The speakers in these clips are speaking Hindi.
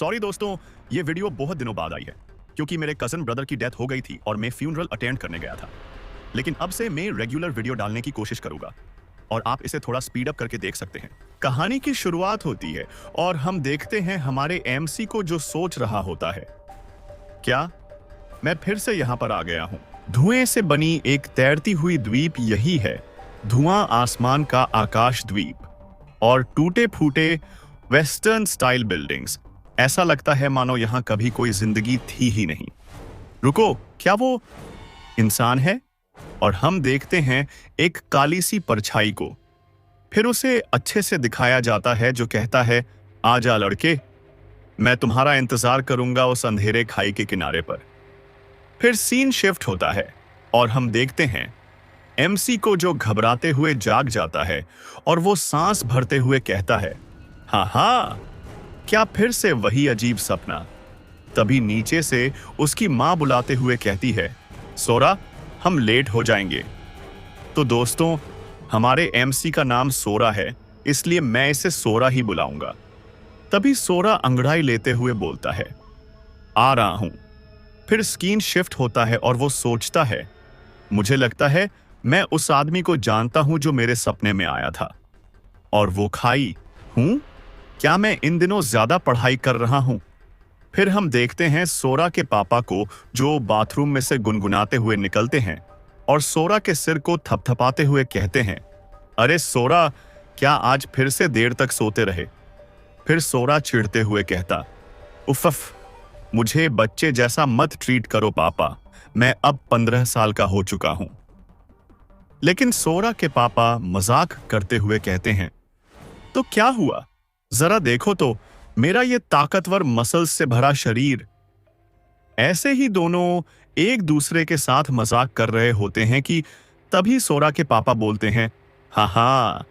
सॉरी दोस्तों, ये वीडियो बहुत दिनों बाद आई है क्योंकि मेरे कजन ब्रदर की डेथ हो गई थी और मैं फ्यूनरल अटेंड करने गया था। लेकिन अब से मैं रेगुलर वीडियो डालने की कोशिश करूंगा और आप इसे थोड़ा स्पीड अप करके देख सकते हैं। कहानी की शुरुआत होती है और हम देखते हैं हमारे एमसी को जो सोच रहा होता है, क्या मैं फिर से यहां पर आ गया हूं। धुएं से बनी एक तैरती हुई द्वीप यही है। धुआं आसमान का आकाश द्वीप और टूटे फूटे वेस्टर्न स्टाइल बिल्डिंग्स। ऐसा लगता है मानो यहां कभी कोई जिंदगी थी ही नहीं। रुको, क्या वो इंसान है? और हम देखते हैं एक काली सी परछाई को। फिर उसे अच्छे से दिखाया जाता है जो कहता है, आजा लड़के, मैं तुम्हारा इंतजार करूंगा उस अंधेरे खाई के किनारे पर। फिर सीन शिफ्ट होता है और हम देखते हैं एमसी को जो घबराते हुए जाग जाता है और वो सांस भरते हुए कहता है, हाँ, क्या फिर से वही अजीब सपना। तभी नीचे से उसकी मां बुलाते हुए कहती है, सोरा, हम लेट हो जाएंगे। तो दोस्तों, हमारे एमसी का नाम सोरा है, इसलिए मैं इसे सोरा ही बुलाऊंगा। तभी सोरा अंगड़ाई लेते हुए बोलता है, आ रहा हूं। फिर स्क्रीन शिफ्ट होता है और वो सोचता है, मुझे लगता है मैं उस आदमी को जानता हूं जो मेरे सपने में आया था। और वो खाई हूं? क्या मैं इन दिनों ज्यादा पढ़ाई कर रहा हूं? फिर हम देखते हैं सोरा के पापा को जो बाथरूम में से गुनगुनाते हुए निकलते हैं और सोरा के सिर को थपथपाते हुए कहते हैं, अरे सोरा, क्या आज फिर से देर तक सोते रहे? फिर सोरा चिढ़ते हुए कहता, उफ़, मुझे बच्चे जैसा मत ट्रीट करो पापा, मैं अब 15 साल का हो चुका हूं। लेकिन सोरा के पापा मजाक करते हुए कहते हैं, तो क्या हुआ, जरा देखो तो मेरा ये ताकतवर मसल्स से भरा शरीर। ऐसे ही दोनों एक दूसरे के साथ मजाक कर रहे होते हैं कि तभी सोरा के पापा बोलते हैं, हाँ,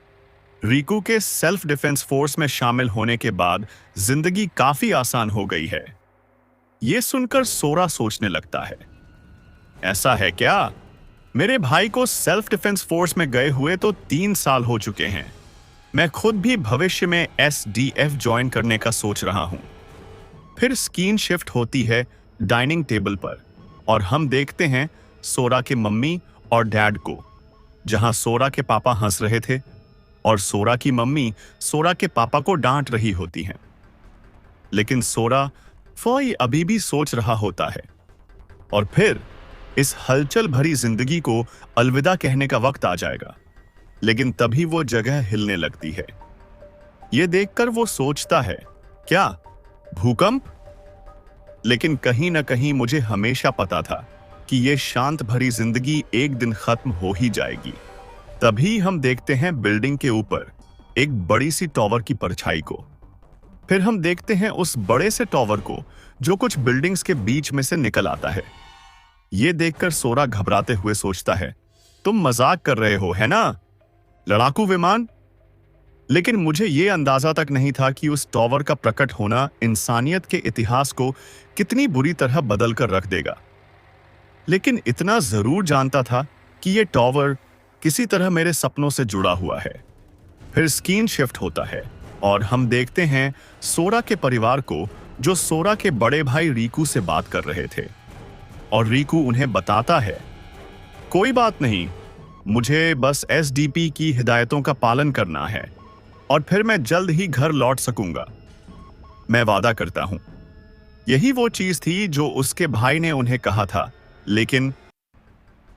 रीकू के सेल्फ डिफेंस फोर्स में शामिल होने के बाद जिंदगी काफी आसान हो गई है। यह सुनकर सोरा सोचने लगता है, ऐसा है क्या? मेरे भाई को सेल्फ डिफेंस फोर्स में गए हुए तो 3 साल हो चुके हैं। मैं खुद भी भविष्य में एसडीएफ ज्वाइन करने का सोच रहा हूं। फिर स्क्रीन शिफ्ट होती है डाइनिंग टेबल पर और हम देखते हैं सोरा के मम्मी और डैड को, जहां सोरा के पापा हंस रहे थे और सोरा की मम्मी सोरा के पापा को डांट रही होती हैं। लेकिन सोरा फॉय अभी भी सोच रहा होता है। और फिर इस हलचल भरी जिंदगी को अलविदा कहने का वक्त आ जाएगा। लेकिन तभी वो जगह हिलने लगती है। यह देखकर वो सोचता है, क्या भूकंप? लेकिन कहीं ना कहीं मुझे हमेशा पता था कि यह शांत भरी जिंदगी एक दिन खत्म हो ही जाएगी। तभी हम देखते हैं बिल्डिंग के ऊपर एक बड़ी सी टॉवर की परछाई को। फिर हम देखते हैं उस बड़े से टॉवर को जो कुछ बिल्डिंग्स के बीच में से निकल आता है। यह देखकर सोरा घबराते हुए सोचता है, तुम मजाक कर रहे हो, है ना? लड़ाकू विमान? लेकिन मुझे यह अंदाजा तक नहीं था कि उस टॉवर का प्रकट होना इंसानियत के इतिहास को कितनी बुरी तरह बदल कर रख देगा। लेकिन इतना जरूर जानता था कि यह टॉवर किसी तरह मेरे सपनों से जुड़ा हुआ है। फिर स्क्रीन शिफ्ट होता है और हम देखते हैं सोरा के परिवार को जो सोरा के बड़े भाई रीकू से बात कर रहे थे। और रीकू उन्हें बताता है, कोई बात नहीं, मुझे बस एसडीपी की हिदायतों का पालन करना है और फिर मैं जल्द ही घर लौट सकूंगा, मैं वादा करता हूं। यही वो चीज थी जो उसके भाई ने उन्हें कहा था, लेकिन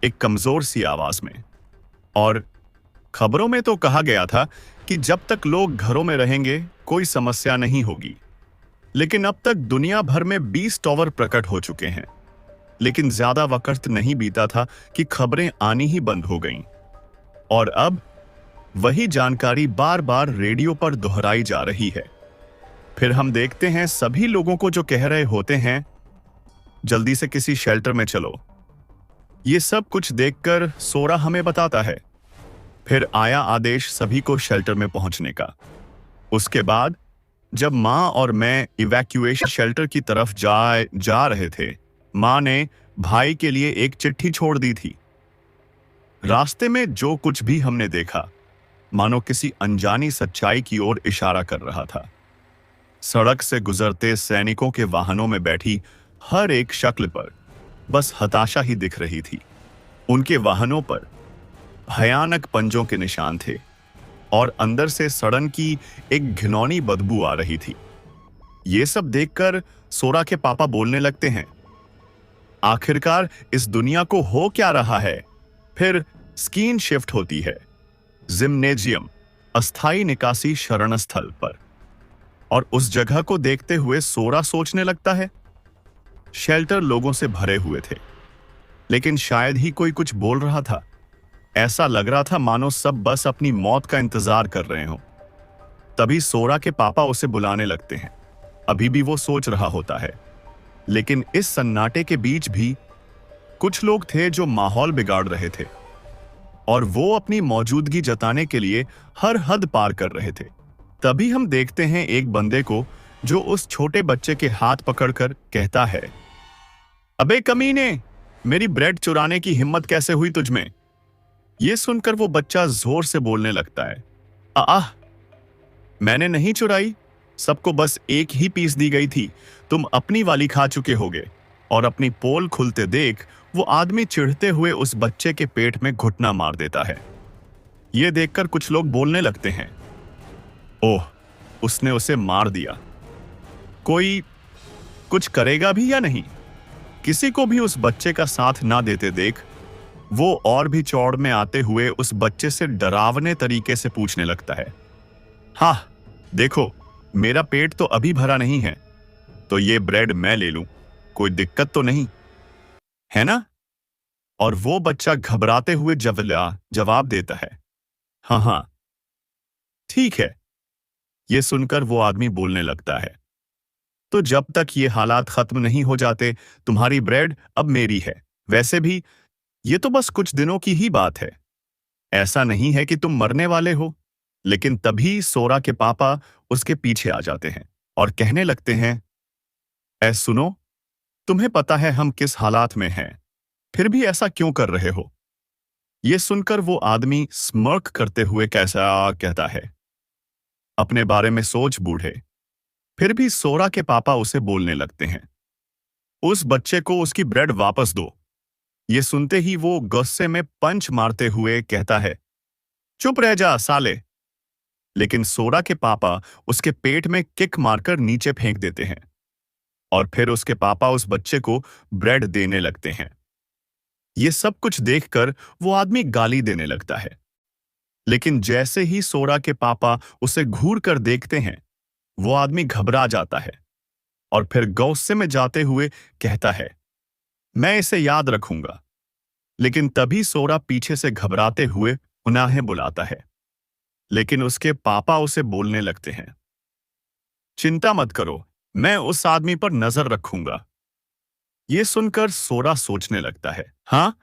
एक कमजोर सी आवाज में। और खबरों में तो कहा गया था कि जब तक लोग घरों में रहेंगे कोई समस्या नहीं होगी। लेकिन अब तक दुनिया भर में 20 टॉवर प्रकट हो चुके हैं। लेकिन ज्यादा वक्त नहीं बीता था कि खबरें आनी ही बंद हो गईं। और अब वही जानकारी बार बार रेडियो पर दोहराई जा रही है। फिर हम देखते हैं सभी लोगों को जो कह रहे होते हैं, जल्दी से किसी शेल्टर में चलो। ये सब कुछ देखकर सोरा हमें बताता है। फिर आया आदेश सभी को शेल्टर में पहुंचने का। उसके बाद जब मां और मैं इवैक्यूएशन शेल्टर की तरफ जा रहे थे, मां ने भाई के लिए एक चिट्ठी छोड़ दी थी। रास्ते में जो कुछ भी हमने देखा मानो किसी अनजानी सच्चाई की ओर इशारा कर रहा था। सड़क से गुजरते सैनिकों के वाहनों में बैठी हर एक शक्ल पर बस हताशा ही दिख रही थी। उनके वाहनों पर भयानक पंजों के निशान थे और अंदर से सड़न की एक घिनौनी बदबू आ रही थी। ये सब देखकर सोरा के पापा बोलने लगते हैं, आखिरकार इस दुनिया को हो क्या रहा है। फिर स्कीन शिफ्ट होती है जिम्नेजियम, अस्थाई निकासी शरण स्थल पर, और उस जगह को देखते हुए सोरा सोचने लगता है, शेल्टर लोगों से भरे हुए थे, लेकिन शायद ही कोई कुछ बोल रहा था। ऐसा लग रहा था मानो सब बस अपनी मौत का इंतजार कर रहे हो। तभी सोरा के पापा उसे बुलाने लगते हैं। अभी भी वो सोच रहा होता है, लेकिन इस सन्नाटे के बीच भी कुछ लोग थे जो माहौल बिगाड़ रहे थे और वो अपनी मौजूदगी जताने के लिए हर हद पार कर रहे थे। तभी हम देखते हैं एक बंदे को जो उस छोटे बच्चे के हाथ पकड़कर कहता है, अबे कमीने, मेरी ब्रेड चुराने की हिम्मत कैसे हुई तुझमें। यह सुनकर वो बच्चा जोर से बोलने लगता है, आह, मैंने नहीं चुराई, सबको बस एक ही पीस दी गई थी, तुम अपनी वाली खा चुके होगे। और अपनी पोल खुलते देख वो आदमी चिढ़ते हुए उस बच्चे के पेट में घुटना मार देता है। यह देखकर कुछ लोग बोलने लगते हैं, ओह, उसने उसे मार दिया, कोई कुछ करेगा भी या नहीं। किसी को भी उस बच्चे का साथ ना देते देख वो और भी चौड़ में आते हुए उस बच्चे से डरावने तरीके से पूछने लगता है, हाँ देखो, मेरा पेट तो अभी भरा नहीं है, तो ये ब्रेड मैं ले लूं, कोई दिक्कत तो नहीं है ना। और वो बच्चा घबराते हुए जवाब देता है, हाँ हाँ ठीक है। ये सुनकर वो आदमी बोलने लगता है, तो जब तक ये हालात खत्म नहीं हो जाते तुम्हारी ब्रेड अब मेरी है। वैसे भी ये तो बस कुछ दिनों की ही बात है, ऐसा नहीं है कि तुम मरने वाले हो। लेकिन तभी सोरा के पापा उसके पीछे आ जाते हैं और कहने लगते हैं, ऐ सुनो, तुम्हें पता है हम किस हालात में हैं, फिर भी ऐसा क्यों कर रहे हो। यह सुनकर वो आदमी स्मर्क करते हुए कैसा कहता है, अपने बारे में सोच बूढ़े। फिर भी सोरा के पापा उसे बोलने लगते हैं, उस बच्चे को उसकी ब्रेड वापस दो। ये सुनते ही वो गुस्से में पंच मारते हुए कहता है, चुप रह जा साले। लेकिन सोरा के पापा उसके पेट में किक मारकर नीचे फेंक देते हैं और फिर उसके पापा उस बच्चे को ब्रेड देने लगते हैं। ये सब कुछ देखकर वो आदमी गाली देने लगता है, लेकिन जैसे ही सोरा के पापा उसे घूर कर देखते हैं वो आदमी घबरा जाता है और फिर गुस्से में जाते हुए कहता है, मैं इसे याद रखूंगा। लेकिन तभी सोरा पीछे से घबराते हुए उन्हें बुलाता है, लेकिन उसके पापा उसे बोलने लगते हैं, चिंता मत करो, मैं उस आदमी पर नजर रखूंगा। यह सुनकर सोरा सोचने लगता है, हाँ,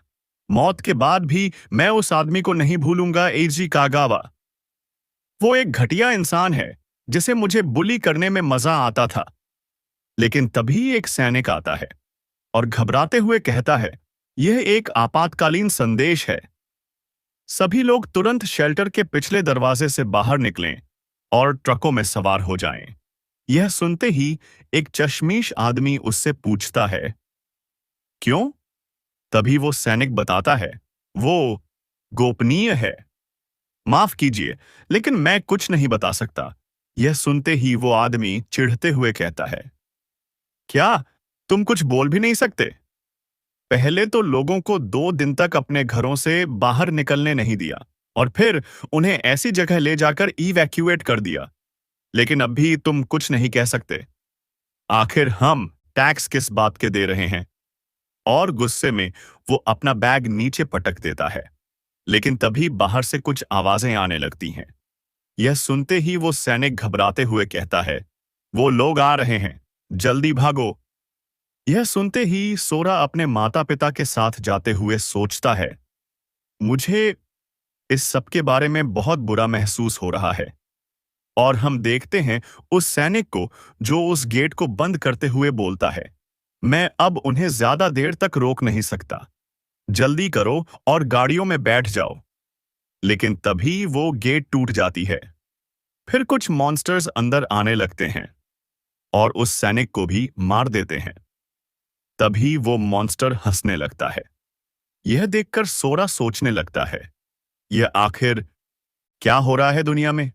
मौत के बाद भी मैं उस आदमी को नहीं भूलूंगा। एजी कागावा, वो एक घटिया इंसान है जिसे मुझे बुली करने में मजा आता था। लेकिन तभी एक सैनिक आता है और घबराते हुए कहता है, यह एक आपातकालीन संदेश है, सभी लोग तुरंत शेल्टर के पिछले दरवाजे से बाहर निकलें और ट्रकों में सवार हो जाएं। यह सुनते ही एक चश्मीश आदमी उससे पूछता है, क्यों। तभी वो सैनिक बताता है, वो गोपनीय है, माफ कीजिए, लेकिन मैं कुछ नहीं बता सकता। यह सुनते ही वो आदमी चिढ़ते हुए कहता है, क्या तुम कुछ बोल भी नहीं सकते। पहले तो लोगों को 2 दिन तक अपने घरों से बाहर निकलने नहीं दिया और फिर उन्हें ऐसी जगह ले जाकर इवैक्यूएट कर दिया, लेकिन अब भी तुम कुछ नहीं कह सकते। आखिर हम टैक्स किस बात के दे रहे हैं। और गुस्से में वो अपना बैग नीचे पटक देता है, लेकिन तभी बाहर से कुछ आवाजें आने लगती हैं। यह सुनते ही वो सैनिक घबराते हुए कहता है, वो लोग आ रहे हैं, जल्दी भागो। यह सुनते ही सोरा अपने माता पिता के साथ जाते हुए सोचता है, मुझे इस सब के बारे में बहुत बुरा महसूस हो रहा है। और हम देखते हैं उस सैनिक को जो उस गेट को बंद करते हुए बोलता है, मैं अब उन्हें ज्यादा देर तक रोक नहीं सकता, जल्दी करो और गाड़ियों में बैठ जाओ। लेकिन तभी वो गेट टूट जाती है। फिर कुछ मॉन्स्टर्स अंदर आने लगते हैं और उस सैनिक को भी मार देते हैं। तभी वो मॉन्स्टर हंसने लगता है। यह देखकर सोरा सोचने लगता है, यह आखिर क्या हो रहा है दुनिया में।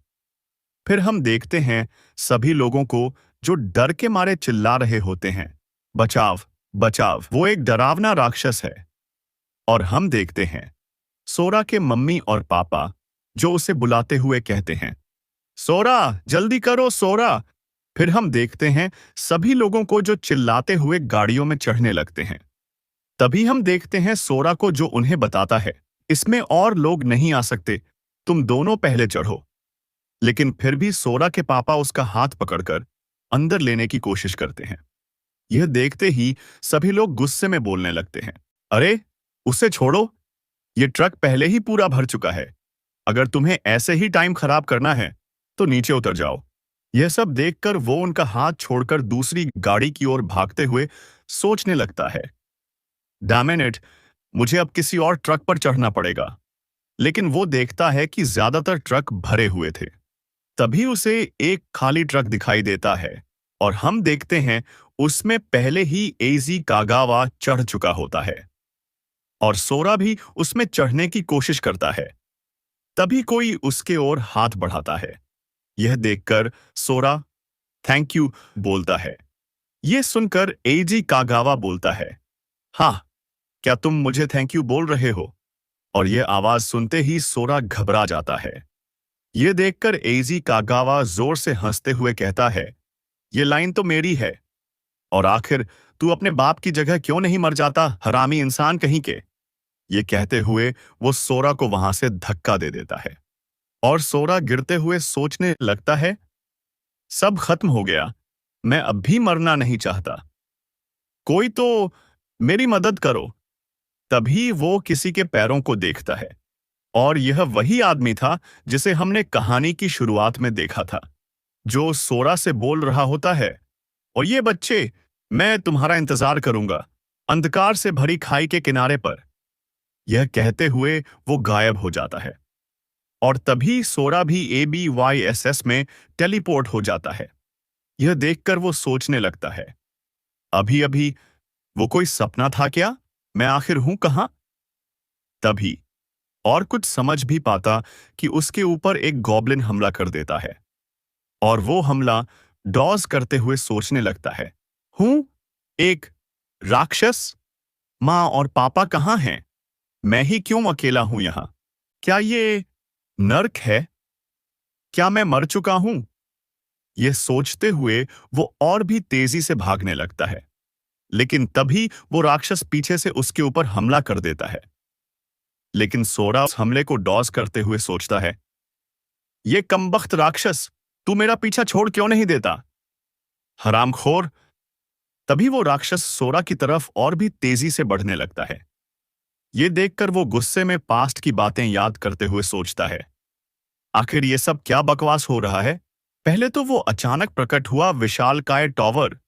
फिर हम देखते हैं सभी लोगों को जो डर के मारे चिल्ला रहे होते हैं, बचाव बचाव, वो एक डरावना राक्षस है। और हम देखते हैं सोरा के मम्मी और पापा जो उसे बुलाते हुए कहते हैं, सोरा जल्दी करो सोरा। फिर हम देखते हैं सभी लोगों को जो चिल्लाते हुए गाड़ियों में चढ़ने लगते हैं। तभी हम देखते हैं सोरा को जो उन्हें बताता है, इसमें और लोग नहीं आ सकते, तुम दोनों पहले चढ़ो। लेकिन फिर भी सोरा के पापा उसका हाथ पकड़कर अंदर लेने की कोशिश करते हैं। यह देखते ही सभी लोग गुस्से में बोलने लगते हैं, अरे उसे छोड़ो, ये ट्रक पहले ही पूरा भर चुका है। अगर तुम्हें ऐसे ही टाइम खराब करना है तो नीचे उतर जाओ। यह सब देखकर वो उनका हाथ छोड़कर दूसरी गाड़ी की ओर भागते हुए सोचने लगता है, डैम इट, मुझे अब किसी और ट्रक पर चढ़ना पड़ेगा। लेकिन वो देखता है कि ज्यादातर ट्रक भरे हुए थे। तभी उसे एक खाली ट्रक दिखाई देता है और हम देखते हैं उसमें पहले ही एजी कागावा चढ़ चुका होता है और सोरा भी उसमें चढ़ने की कोशिश करता है। तभी कोई उसके ओर हाथ बढ़ाता है। यह देखकर सोरा थैंक यू बोलता है। यह सुनकर एजी कागावा बोलता है, हाँ, क्या तुम मुझे थैंक यू बोल रहे हो? और यह आवाज सुनते ही सोरा घबरा जाता है। यह देखकर एजी कागावा जोर से हंसते हुए कहता है, यह लाइन तो मेरी है, और आखिर तू अपने बाप की जगह क्यों नहीं मर जाता, हरामी इंसान कहीं के। ये कहते हुए वो सोरा को वहां से धक्का दे देता है और सोरा गिरते हुए सोचने लगता है, सब खत्म हो गया, मैं अब भी मरना नहीं चाहता, कोई तो मेरी मदद करो। तभी वो किसी के पैरों को देखता है और यह वही आदमी था जिसे हमने कहानी की शुरुआत में देखा था, जो सोरा से बोल रहा होता है, और ये बच्चे, मैं तुम्हारा इंतजार करूंगा अंधकार से भरी खाई के किनारे पर। यह कहते हुए वो गायब हो जाता है और तभी सोरा भी ABYSS में टेलीपोर्ट हो जाता है। यह देखकर वो सोचने लगता है, अभी अभी वो कोई सपना था क्या, मैं आखिर हूं कहां। तभी और कुछ समझ भी पाता कि उसके ऊपर एक गॉब्लिन हमला कर देता है और वो हमला डॉज करते हुए सोचने लगता है, हूं एक राक्षस, माँ और पापा कहाँ हैं, मैं ही क्यों अकेला हूं यहां, क्या ये नर्क है, क्या मैं मर चुका हूं। यह सोचते हुए वो और भी तेजी से भागने लगता है, लेकिन तभी वो राक्षस पीछे से उसके ऊपर हमला कर देता है। लेकिन सोरा उस हमले को डॉज करते हुए सोचता है, ये कमबख्त राक्षस, तू मेरा पीछा छोड़ क्यों नहीं देता, हरामखोर। तभी वो राक्षस सोरा की तरफ और भी तेजी से बढ़ने लगता है। ये देखकर वो गुस्से में पास्ट की बातें याद करते हुए सोचता है, आखिर ये सब क्या बकवास हो रहा है। पहले तो वो अचानक प्रकट हुआ विशालकाय टॉवर,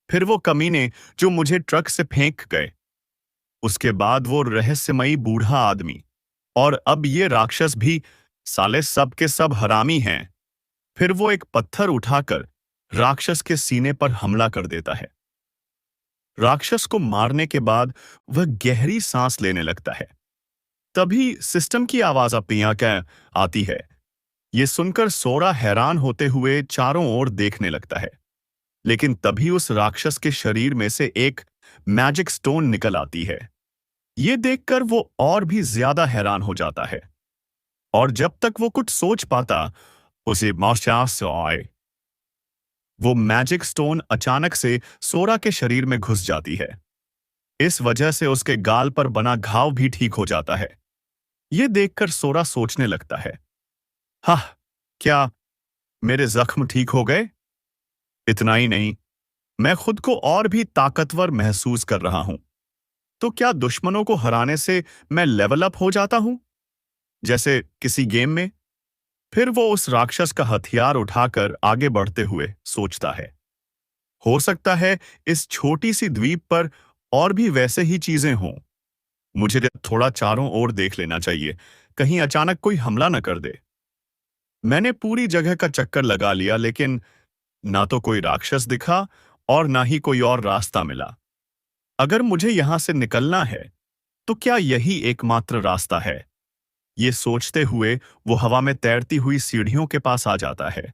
फिर वो कमीने जो मुझे ट्रक से फेंक गए, उसके बाद वो रहस्यमयी बूढ़ा आदमी, और अब ये राक्षस भी, साले सब के सब हरामी हैं। फिर वो एक पत्थर उठाकर राक्षस के सीने पर हमला कर देता है। राक्षस को मारने के बाद वह गहरी सांस लेने लगता है। तभी सिस्टम की आवाज अपनी आंखें आती है। ये सुनकर सोरा हैरान होते हुए चारों ओर देखने लगता है, लेकिन तभी उस राक्षस के शरीर में से एक मैजिक स्टोन निकल आती है। ये देखकर वो और भी ज्यादा हैरान हो जाता है और जब तक वो कुछ सोच पाता उसे मौशास आए, वो मैजिक स्टोन अचानक से सोरा के शरीर में घुस जाती है। इस वजह से उसके गाल पर बना घाव भी ठीक हो जाता है। ये देखकर सोरा सोचने लगता है, हाँ, क्या मेरे जख्म ठीक हो गए। इतना ही नहीं, मैं खुद को और भी ताकतवर महसूस कर रहा हूं। तो क्या दुश्मनों को हराने से मैं लेवल अप हो जाता हूं, जैसे किसी गेम में। फिर वो उस राक्षस का हथियार उठाकर आगे बढ़ते हुए सोचता है, हो सकता है इस छोटी सी द्वीप पर और भी वैसे ही चीजें हों। मुझे थोड़ा चारों ओर देख लेना चाहिए, कहीं अचानक कोई हमला न कर दे। मैंने पूरी जगह का चक्कर लगा लिया, लेकिन ना तो कोई राक्षस दिखा और ना ही कोई और रास्ता मिला। अगर मुझे यहां से निकलना है तो क्या यही एकमात्र रास्ता है? ये सोचते हुए वो हवा में तैरती हुई सीढ़ियों के पास आ जाता है।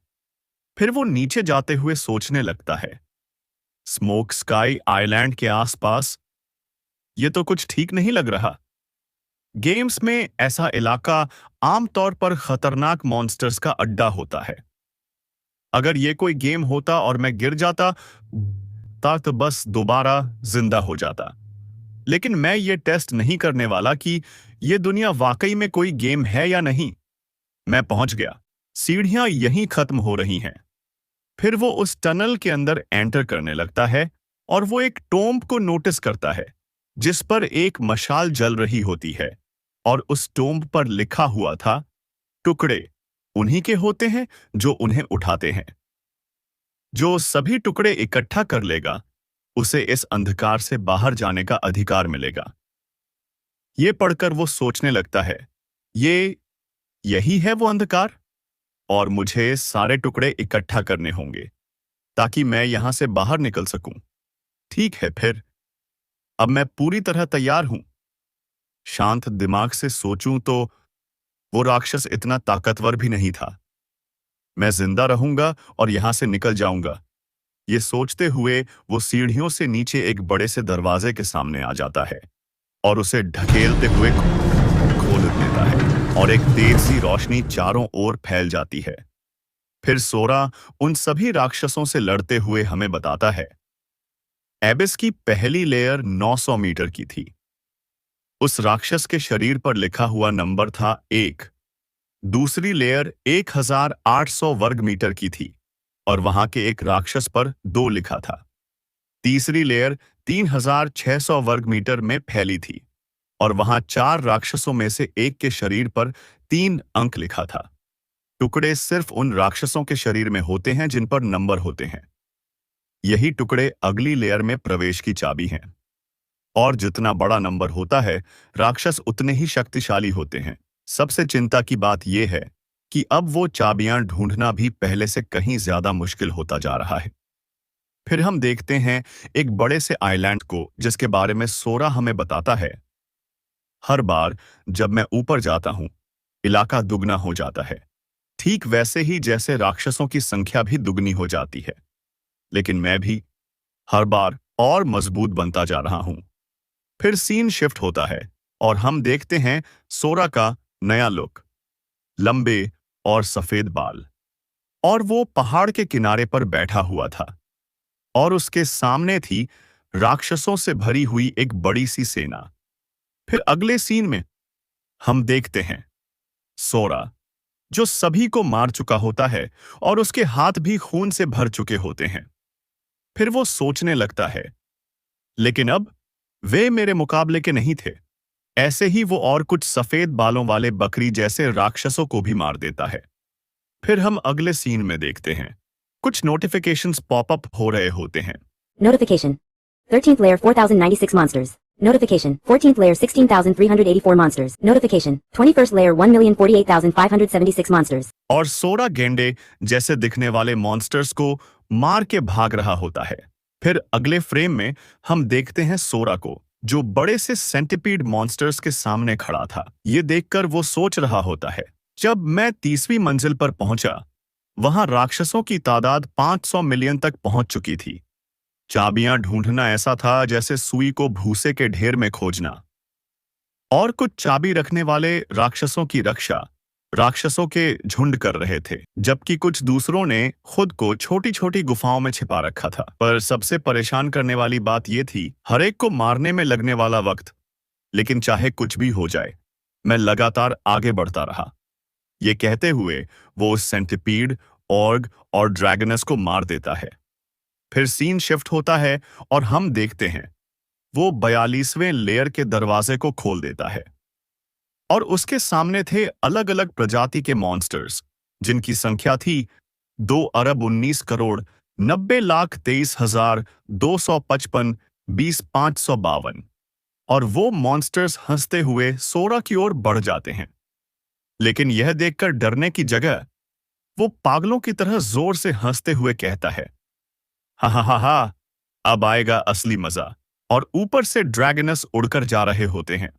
फिर वो नीचे जाते हुए सोचने लगता है, स्मोक स्काई आइलैंड के आसपास ये तो कुछ ठीक नहीं लग रहा। गेम्स में ऐसा इलाका आमतौर पर खतरनाक मॉन्स्टर्स का अड्डा होता है। अगर ये कोई गेम होता और मैं गिर जाता तो बस दोबारा जिंदा हो जाता। लेकिन मैं ये टेस्ट नहीं करने वाला कि ये दुनिया वाकई में कोई गेम है या नहीं। मैं पहुंच गया। सीढ़ियां यहीं खत्म हो रही हैं। फिर वो उस टनल के अंदर एंटर करने लगता है और वो एक टोम्ब को नोटिस करता है जिस पर एक मशाल जल रही होती है और उस टोम्ब पर लिखा हुआ था, टुकड़े उन्हीं के होते हैं जो उन्हें उठाते हैं। जो सभी टुकड़े इकट्ठा कर लेगा उसे इस अंधकार से बाहर जाने का अधिकार मिलेगा। ये पढ़कर वो सोचने लगता है, ये यही है वो अंधकार, और मुझे सारे टुकड़े इकट्ठा करने होंगे ताकि मैं यहां से बाहर निकल सकूं। ठीक है, फिर अब मैं पूरी तरह तैयार हूं। शांत दिमाग से सोचूं तो वो राक्षस इतना ताकतवर भी नहीं था। मैं जिंदा रहूंगा और यहां से निकल जाऊंगा। ये सोचते हुए वो सीढ़ियों से नीचे एक बड़े से दरवाजे के सामने आ जाता है और उसे ढकेलते हुए खोल देता है और एक तेज सी रोशनी चारों ओर फैल जाती है। फिर सोरा उन सभी राक्षसों से लड़ते हुए हमें बताता है, एबिस की पहली लेयर 900 मीटर की थी। उस राक्षस के शरीर पर लिखा हुआ नंबर था 1। दूसरी लेयर 1800 वर्ग मीटर की थी और वहां के एक राक्षस पर 2 लिखा था। तीसरी लेयर 3600 वर्ग मीटर में फैली थी और वहां 4 राक्षसों में से एक के शरीर पर 3 अंक लिखा था। टुकड़े सिर्फ उन राक्षसों के शरीर में होते हैं जिन पर नंबर होते हैं। यही टुकड़े अगली लेयर में प्रवेश की चाबी हैं। और जितना बड़ा नंबर होता है, राक्षस उतने ही शक्तिशाली होते हैं। सबसे चिंता की बात यह है कि अब वो चाबियां ढूंढना भी पहले से कहीं ज्यादा मुश्किल होता जा रहा है। फिर हम देखते हैं एक बड़े से आइलैंड को जिसके बारे में सोरा हमें बताता है। हर बार जब मैं ऊपर जाता हूं, इलाका दुगना हो जाता है। ठीक वैसे ही जैसे राक्षसों की संख्या भी दुगनी हो जाती है। लेकिन मैं भी हर बार और मजबूत बनता जा रहा हूं। फिर सीन शिफ्ट होता है और हम देखते हैं सोरा का नया लुक, लंबे और सफेद बाल, और वो पहाड़ के किनारे पर बैठा हुआ था और उसके सामने थी राक्षसों से भरी हुई एक बड़ी सी सेना। फिर अगले सीन में हम देखते हैं सोरा जो सभी को मार चुका होता है और उसके हाथ भी खून से भर चुके होते हैं। फिर वो सोचने लगता है, लेकिन अब वे मेरे मुकाबले के नहीं थे। ऐसे ही वो और कुछ सफेद बालों वाले बकरी जैसे राक्षसों को भी मार देता है। फिर हम अगले सीन में देखते हैं कुछ नोटिफिकेशंस पॉपअप हो रहे होते हैं। Notification. 13th layer 4096 monsters. Notification. 14th layer 16,384 monsters. Notification. 21st layer 1,048,576 monsters. और सोरा गेंडे जैसे दिखने वाले मॉन्स्टर्स को मार के भाग रहा होता है। फिर अगले फ्रेम में हम देखते हैं सोरा को जो बड़े से सेंटिपीड मॉन्स्टर्स के सामने खड़ा था। ये देखकर वो सोच रहा होता है, जब मैं 30वीं मंजिल पर पहुंचा, वहां राक्षसों की तादाद 500 मिलियन तक पहुंच चुकी थी। चाबियां ढूंढना ऐसा था जैसे सुई को भूसे के ढेर में खोजना। और कुछ चाबी रखने वाले राक्षसों की रक्षा राक्षसों के झुंड कर रहे थे, जबकि कुछ दूसरों ने खुद को छोटी छोटी गुफाओं में छिपा रखा था। पर सबसे परेशान करने वाली बात यह थी, हर एक को मारने में लगने वाला वक्त। लेकिन चाहे कुछ भी हो जाए, मैं लगातार आगे बढ़ता रहा। ये कहते हुए वो उस सेंटिपीड, ऑर्ग और ड्रैगनस को मार देता है। फिर सीन शिफ्ट होता है और हम देखते हैं वो 42वें लेयर के दरवाजे को खोल देता है और उसके सामने थे अलग अलग प्रजाति के मॉन्स्टर्स जिनकी संख्या थी 2,19,90,23,255 20,552। और वो मॉन्स्टर्स हंसते हुए सोरा की ओर बढ़ जाते हैं। लेकिन यह देखकर डरने की जगह वो पागलों की तरह जोर से हंसते हुए कहता है, हा हा हा हा, अब आएगा असली मजा। और ऊपर से ड्रैगनस उड़कर जा रहे होते हैं।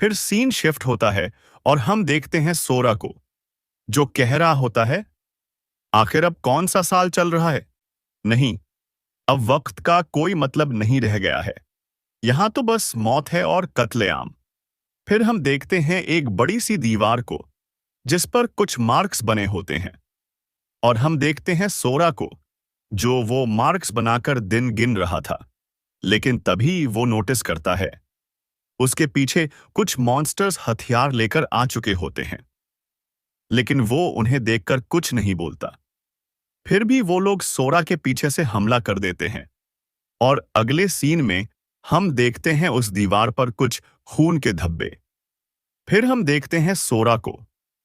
फिर सीन शिफ्ट होता है और हम देखते हैं सोरा को, जो कह रहा होता है, आखिर अब कौन सा साल चल रहा है? नहीं, अब वक्त का कोई मतलब नहीं रह गया है। यहां तो बस मौत है और कत्लेआम। फिर हम देखते हैं एक बड़ी सी दीवार को, जिस पर कुछ मार्क्स बने होते हैं। और हम देखते हैं सोरा को, जो वो मार्क्स बनाकर दिन गिन रहा था। लेकिन तभी वो नोटिस करता है, उसके पीछे कुछ मॉन्स्टर्स हथियार लेकर आ चुके होते हैं। लेकिन वो उन्हें देखकर कुछ नहीं बोलता। फिर भी वो लोग सोरा के पीछे से हमला कर देते हैं। और अगले सीन में हम देखते हैं उस दीवार पर कुछ खून के धब्बे। फिर हम देखते हैं सोरा को,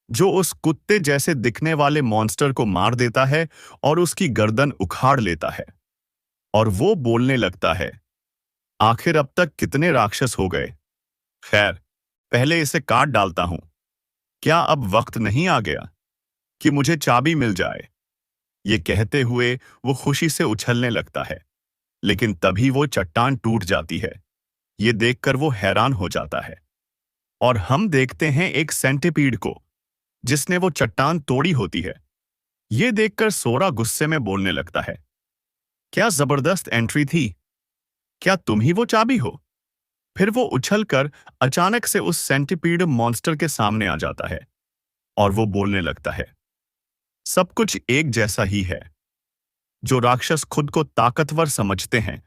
जो उस कुत्ते जैसे दिखने वाले मॉन्स्टर को मार देता है और उसकी गर्दन उखाड़ लेता है। और वो बोलने लगता है, आखिर अब तक कितने राक्षस हो गए? खैर, पहले इसे काट डालता हूं। क्या अब वक्त नहीं आ गया कि मुझे चाबी मिल जाए? ये कहते हुए वो खुशी से उछलने लगता है। लेकिन तभी वो चट्टान टूट जाती है। ये देखकर वो हैरान हो जाता है। और हम देखते हैं एक सेंटिपीड को, जिसने वो चट्टान तोड़ी होती है। ये देखकर सोरा गुस्से में बोलने लगता है, क्या जबरदस्त एंट्री थी! क्या तुम ही वो चाबी हो? फिर वो उछलकर अचानक से उस सेंटिपीड मॉन्स्टर के सामने आ जाता है। और वो बोलने लगता है, सब कुछ एक जैसा ही है। जो राक्षस खुद को ताकतवर समझते हैं,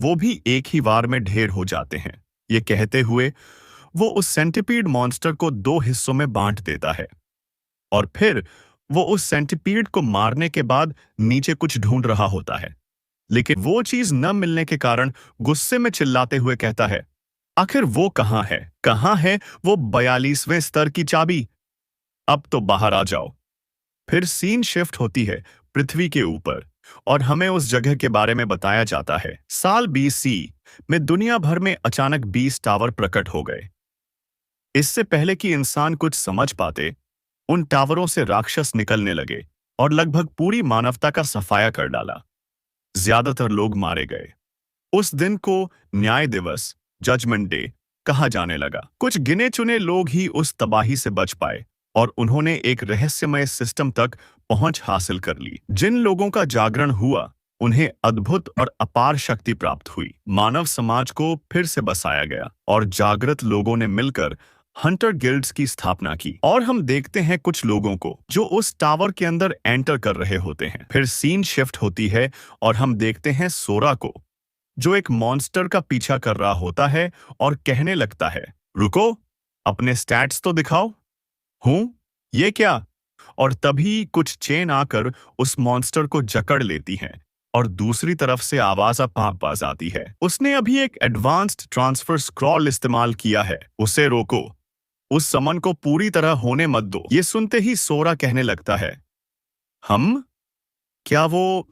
वो भी एक ही वार में ढेर हो जाते हैं। ये कहते हुए वो उस सेंटिपीड मॉन्स्टर को दो हिस्सों में बांट देता है। और फिर वो उस सेंटिपीड को मारने के बाद नीचे कुछ ढूंढ रहा होता है। लेकिन वो चीज न मिलने के कारण गुस्से में चिल्लाते हुए कहता है, आखिर वो कहां है? कहां है वो 42वें स्तर की चाबी? अब तो बाहर आ जाओ। फिर सीन शिफ्ट होती है पृथ्वी के ऊपर, और हमें उस जगह के बारे में बताया जाता है। साल BC में दुनिया भर में अचानक 20 टावर प्रकट हो गए। इससे पहले कि इंसान कुछ समझ पाते, उन टावरों से राक्षस निकलने लगे और लगभग पूरी मानवता का सफाया कर डाला। ज्यादातर लोग मारे गए। उस दिन को न्याय दिवस, जजमेंट डे, कहा जाने लगा। कुछ गिने चुने लोग ही उस तबाही से बच पाए और उन्होंने एक रहस्यमय सिस्टम तक पहुंच हासिल कर ली। जिन लोगों का जागरण हुआ, उन्हें अद्भुत और अपार शक्ति प्राप्त हुई। मानव समाज को फिर से बसाया गया और जागृत लोगों ने मिलकर हंटर गिल्ड्स की स्थापना की। और हम देखते हैं कुछ लोगों को जो उस टावर के अंदर एंटर कर रहे होते हैं। फिर सीन शिफ्ट होती है और हम देखते हैं सोरा को, जो एक मॉन्स्टर का पीछा कर रहा होता है और कहने लगता है, रुको, अपने स्टैट्स तो दिखाओ। हूं, ये क्या? और तभी कुछ चेन आकर उस मॉन्स्टर को जकड़ लेती हैं और दूसरी तरफ से आवाज पास आती है, उसने अभी एक एडवांस्ड ट्रांसफर स्क्रॉल इस्तेमाल किया है, उसे रोको। उस समन को पूरी तरह होने मत दो। ये सुनते ही सोरा कहने लगता है, हम? क्या वो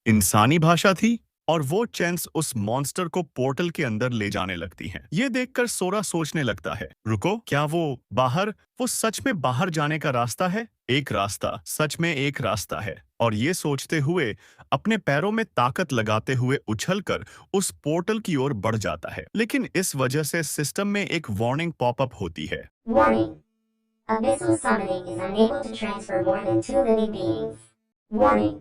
इंसानी भाषा थी? और वो चेंस उस मॉन्स्टर को पोर्टल के अंदर ले जाने लगती हैं। ये देखकर सोरा सोचने लगता है, रुको, क्या वो सच में बाहर जाने का रास्ता है? एक रास्ता, सच में एक रास्ता है। और ये सोचते हुए अपने पैरों में ताकत लगाते हुए उछलकर उस पोर्टल की ओर बढ़ जाता है। लेकिन इस वजह से सिस्टम में एक वार्निंग पॉपअप होती है। Warning. Abyssal summoning is unable to transfer more than 2 living beings. Warning.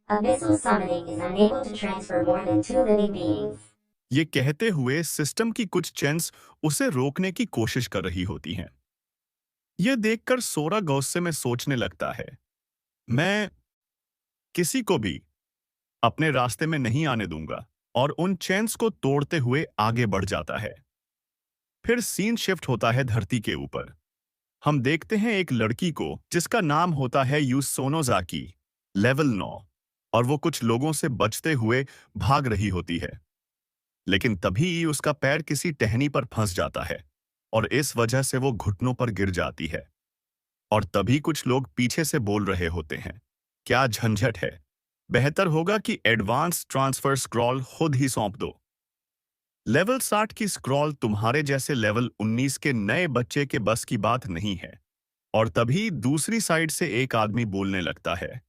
Abyssal summoning is unable to transfer more than 2 living beings. ये कहते हुए सिस्टम की कुछ चेंस उसे रोकने की कोशिश कर रही होती हैं। यह देखकर सोरा गुस्से में सोचने लगता है, मैं किसी को भी अपने रास्ते में नहीं आने दूंगा, और उन चेंस को तोड़ते हुए आगे बढ़ जाता है। फिर सीन शिफ्ट होता है धरती के ऊपर। हम देखते हैं एक लड़की को, जिसका नाम होता है यूसोनोजाकी, लेवल 9, और वो कुछ लोगों से बचते हुए भाग रही होती है। लेकिन तभी उसका पैर किसी टहनी पर फंस जाता है और इस वजह से वो घुटनों पर गिर जाती है। और तभी कुछ लोग पीछे से बोल रहे होते हैं, क्या झंझट है, बेहतर होगा कि एडवांस ट्रांसफर स्क्रॉल खुद ही सौंप दो। लेवल 60 की स्क्रॉल तुम्हारे जैसे लेवल 19 के नए बच्चे के बस की बात नहीं है। और तभी दूसरी साइड से एक आदमी बोलने लगता है,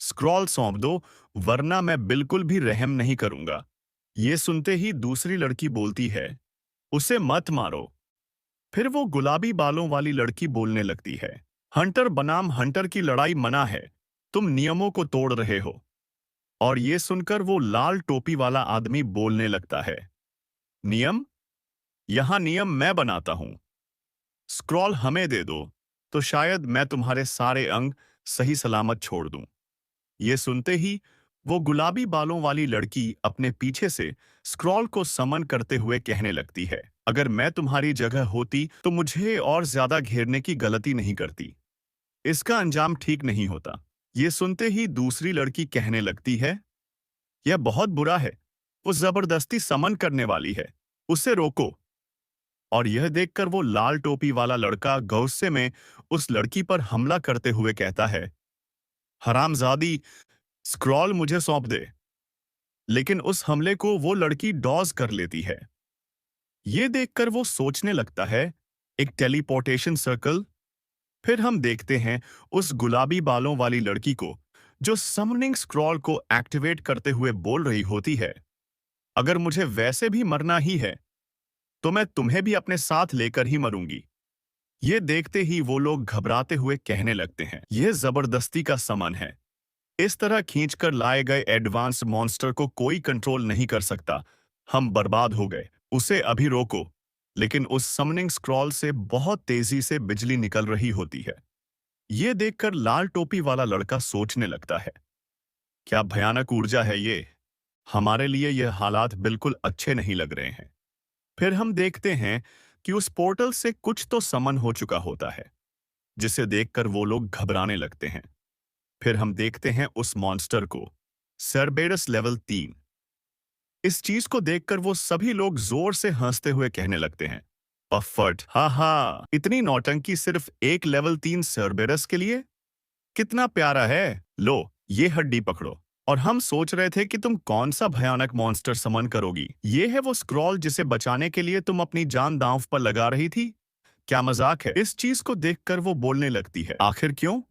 स्क्रॉल सौंप दो, वरना मैं बिल्कुल भी रहम नहीं करूंगा। ये सुनते ही दूसरी लड़की बोलती है, उसे मत मारो। फिर वो गुलाबी बालों वाली लड़की बोलने लगती है, हंटर बनाम हंटर की लड़ाई मना है, तुम नियमों को तोड़ रहे हो। और ये सुनकर वो लाल टोपी वाला आदमी बोलने लगता है, नियम? यहां नियम मैं बनाता हूं। स्क्रॉल हमें दे दो, तो शायद मैं तुम्हारे सारे अंग सही सलामत छोड़ दूं। ये सुनते ही वो गुलाबी बालों वाली लड़की अपने पीछे से स्क्रॉल को समन करते हुए कहने लगती है, अगर मैं तुम्हारी जगह होती तो मुझे और ज्यादा घेरने की गलती नहीं करती। इसका अंजाम ठीक नहीं होता। ये सुनते ही दूसरी लड़की कहने लगती है, यह बहुत बुरा है, वो जबरदस्ती समन करने वाली है, उसे रोको। और यह देखकर वो लाल टोपी वाला लड़का गुस्से में उस लड़की पर हमला करते हुए कहता है, हरामजादी, स्क्रॉल मुझे सौंप दे। लेकिन उस हमले को वो लड़की डॉज कर लेती है। ये देखकर वो सोचने लगता है, एक टेलीपोर्टेशन सर्कल। फिर हम देखते हैं उस गुलाबी बालों वाली लड़की को, जो समनिंग स्क्रॉल को एक्टिवेट करते हुए बोल रही होती है, अगर मुझे वैसे भी मरना ही है तो मैं तुम्हें भी अपने साथ लेकर ही मरूंगी। ये देखते ही वो लोग घबराते हुए कहने लगते हैं, यह जबरदस्ती का समन है। इस तरह खींचकर लाए गए एडवांस मॉन्स्टर को कोई कंट्रोल नहीं कर सकता। हम बर्बाद हो गए। उसे अभी रोको। लेकिन उस समनिंग स्क्रॉल से बहुत तेजी से बिजली निकल रही होती है। ये देखकर लाल टोपी वाला लड़का सोचने लगता है, क्या भयानक ऊर्जा है ये। हमारे लिए यह हालात बिल्कुल अच्छे नहीं लग रहे हैं। फिर हम देखते हैं कि उस पोर्टल से कुछ तो समन हो चुका होता है, जिसे देखकर वो लोग घबराने लगते हैं। फिर हम देखते हैं उस मॉन्स्टर को, सर्बेरस लेवल 3। इस चीज को देखकर वो सभी लोग जोर से हंसते हुए कहने लगते हैं, पफट, हा हा, इतनी नौटंकी सिर्फ एक लेवल 3 सर्बेरस के लिए? कितना प्यारा है। लो, ये हड्डी पकड़ो। और हम सोच रहे थे कि तुम कौन सा भयानक मॉन्स्टर समन करोगी। ये है वो स्क्रॉल जिसे बचाने के लिए तुम अपनी जान दांव पर लगा रही थी। क्या मजाक है। इस चीज को देखकर वो बोलने लगती है, आखिर क्यों?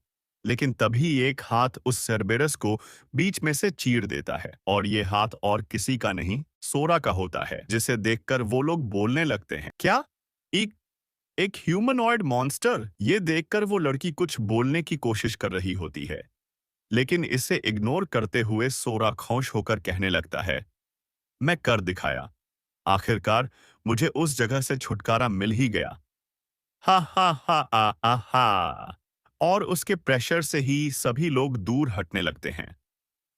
लेकिन तभी एक हाथ उस सर्बेरस को बीच में से चीर देता है, और ये हाथ और किसी का नहीं, सोरा का होता है। जिसे देखकर वो लोग बोलने लगते हैं, क्या एक एक ह्यूमनॉइड मॉन्स्टर? ये देखकर वो लड़की कुछ बोलने की कोशिश कर रही होती है, लेकिन इसे इग्नोर करते हुए सोरा खौश होकर कहने लगता है, मैं कर दिखाया। आखिरकार मुझे उस जगह से छुटकारा मिल ही गया। हा हा हा आ आ हा। और उसके प्रेशर से ही सभी लोग दूर हटने लगते हैं,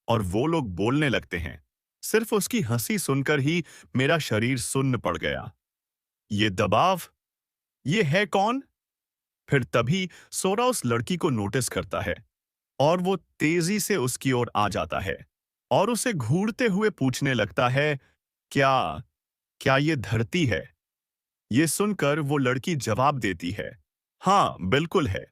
और वो लोग बोलने लगते हैं, सिर्फ उसकी हंसी सुनकर ही मेरा शरीर सुन्न पड़ गया। ये दबाव, ये है कौन? फिर तभी सोरा उस लड़की को नोटिस करता है, और वो तेजी से उसकी ओर आ जाता है और उसे घूरते हुए पूछने लगता है, क्या क्या ये धरती है? ये सुनकर वो लड़की जवाब देती है, हाँ बिल्कुल है।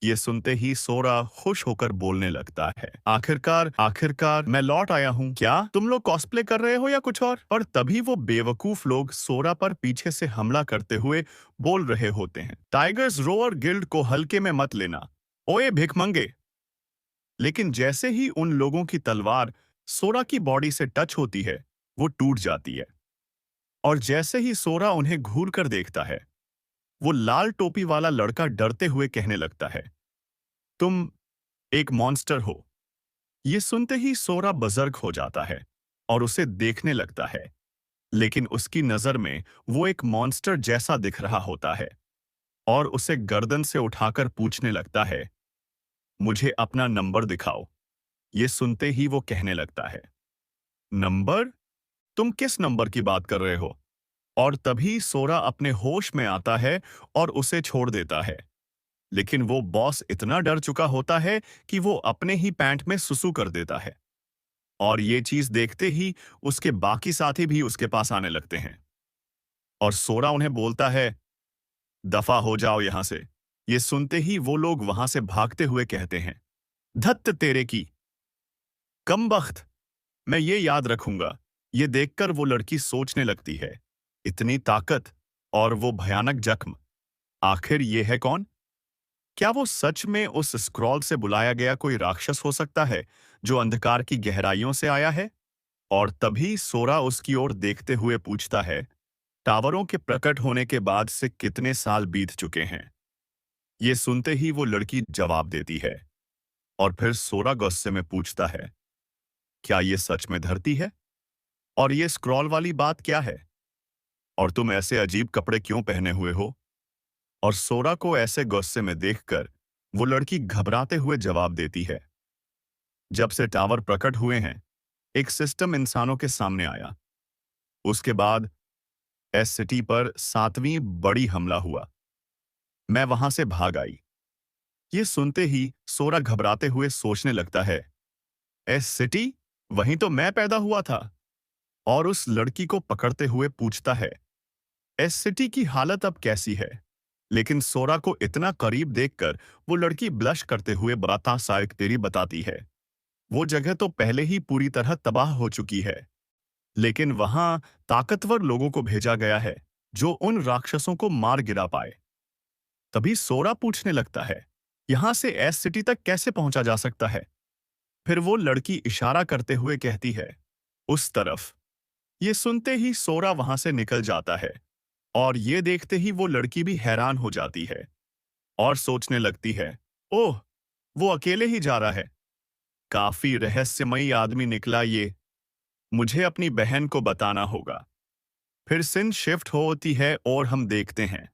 ये सुनते ही सोरा खुश होकर बोलने लगता है, आखिरकार आखिरकार मैं लौट आया हूँ। क्या तुम लोग कॉस्प्ले कर रहे हो या कुछ और? और तभी वो बेवकूफ लोग सोरा पर पीछे से हमला करते हुए बोल रहे होते हैं, टाइगर्स रोअर गिल्ड को हल्के में मत लेना, ओए भिखमंगे। लेकिन जैसे ही उन लोगों की तलवार सोरा की बॉडी से टच होती है, वो टूट जाती है। और जैसे ही सोरा उन्हें घूर कर देखता है, वो लाल टोपी वाला लड़का डरते हुए कहने लगता है, तुम एक मॉन्स्टर हो। ये सुनते ही सोरा बजर्ग हो जाता है और उसे देखने लगता है, लेकिन उसकी नजर में वो एक मॉन्स्टर जैसा दिख रहा होता है, और उसे गर्दन से उठाकर पूछने लगता है, मुझे अपना नंबर दिखाओ। ये सुनते ही वो कहने लगता है, नंबर? तुम किस नंबर की बात कर रहे हो? और तभी सोरा अपने होश में आता है और उसे छोड़ देता है। लेकिन वो बॉस इतना डर चुका होता है कि वो अपने ही पैंट में सुसु कर देता है। और ये चीज देखते ही उसके बाकी साथी भी उसके पास आने लगते हैं, और सोरा उन्हें बोलता है, दफा हो जाओ यहां से। ये सुनते ही वो लोग वहां से भागते हुए कहते हैं, धत्त तेरे की, कमबख्त, मैं ये याद रखूंगा। ये देखकर वो लड़की सोचने लगती है, इतनी ताकत और वो भयानक जख्म, आखिर ये है कौन? क्या वो सच में उस स्क्रॉल से बुलाया गया कोई राक्षस हो सकता है जो अंधकार की गहराइयों से आया है? और तभी सोरा उसकी ओर देखते हुए पूछता है, टावरों के प्रकट होने के बाद से कितने साल बीत चुके हैं? ये सुनते ही वो लड़की जवाब देती है और फिर सोरा गुस्से में पूछता है, क्या ये सच में धरती है? और ये स्क्रॉल वाली बात क्या है? और तुम ऐसे अजीब कपड़े क्यों पहने हुए हो? और सोरा को ऐसे गुस्से में देखकर वो लड़की घबराते हुए जवाब देती है, जब से टावर प्रकट हुए हैं एक सिस्टम इंसानों के सामने आया। उसके बाद एस सिटी पर 7वीं बड़ी हमला हुआ। मैं वहां से भाग आई। ये सुनते ही सोरा घबराते हुए सोचने लगता है, एस सिटी, वहीं तो मैं पैदा हुआ था। और उस लड़की को पकड़ते हुए पूछता है, एस सिटी की हालत अब कैसी है? लेकिन सोरा को इतना करीब देखकर वो लड़की ब्लश करते हुए बता साइक तेरी बताती है, वो जगह तो पहले ही पूरी तरह तबाह हो चुकी है, लेकिन वहां ताकतवर लोगों को भेजा गया है जो उन राक्षसों को मार गिरा पाए। तभी सोरा पूछने लगता है, यहां से एस सिटी तक कैसे पहुंचा जा सकता है? फिर वो लड़की इशारा करते हुए कहती है, उस तरफ। ये सुनते ही सोरा वहां से निकल जाता है और ये देखते ही वो लड़की भी हैरान हो जाती है और सोचने लगती है, ओह, वो अकेले ही जा रहा है। काफी रहस्यमयी आदमी निकला ये। मुझे अपनी बहन को बताना होगा। फिर सीन शिफ्ट होती है और हम देखते हैं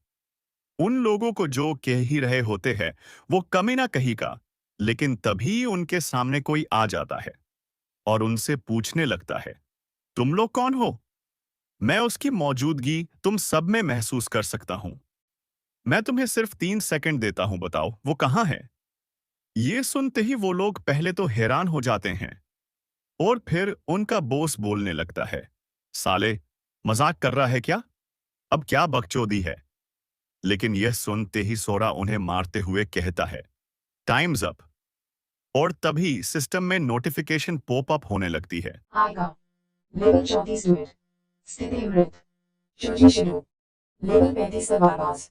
उन लोगों को जो कह ही रहे होते हैं वो कमी ना कहीं का, लेकिन तभी उनके सामने कोई आ जाता है और उनसे पूछने लगता है, तुम लोग कौन हो? मैं उसकी मौजूदगी तुम सब में महसूस कर सकता हूं। मैं तुम्हें सिर्फ 3 सेकंड देता हूं, बताओ वो कहां है? ये सुनते ही वो लोग पहले तो हैरान हो जाते हैं और फिर उनका बॉस बोलने लगता है, साले, मजाक कर रहा है क्या? अब क्या बकचोदी है? लेकिन यह सुनते ही सोरा उन्हें मारते हुए कहता है, टाइम्स अप। और तभी सिस्टम में नोटिफिकेशन पॉप अप होने लगती है। आएगा। Level 34 duet. स्थिति मृत। Shoji Shido. लेवल 35 तलवारबाज।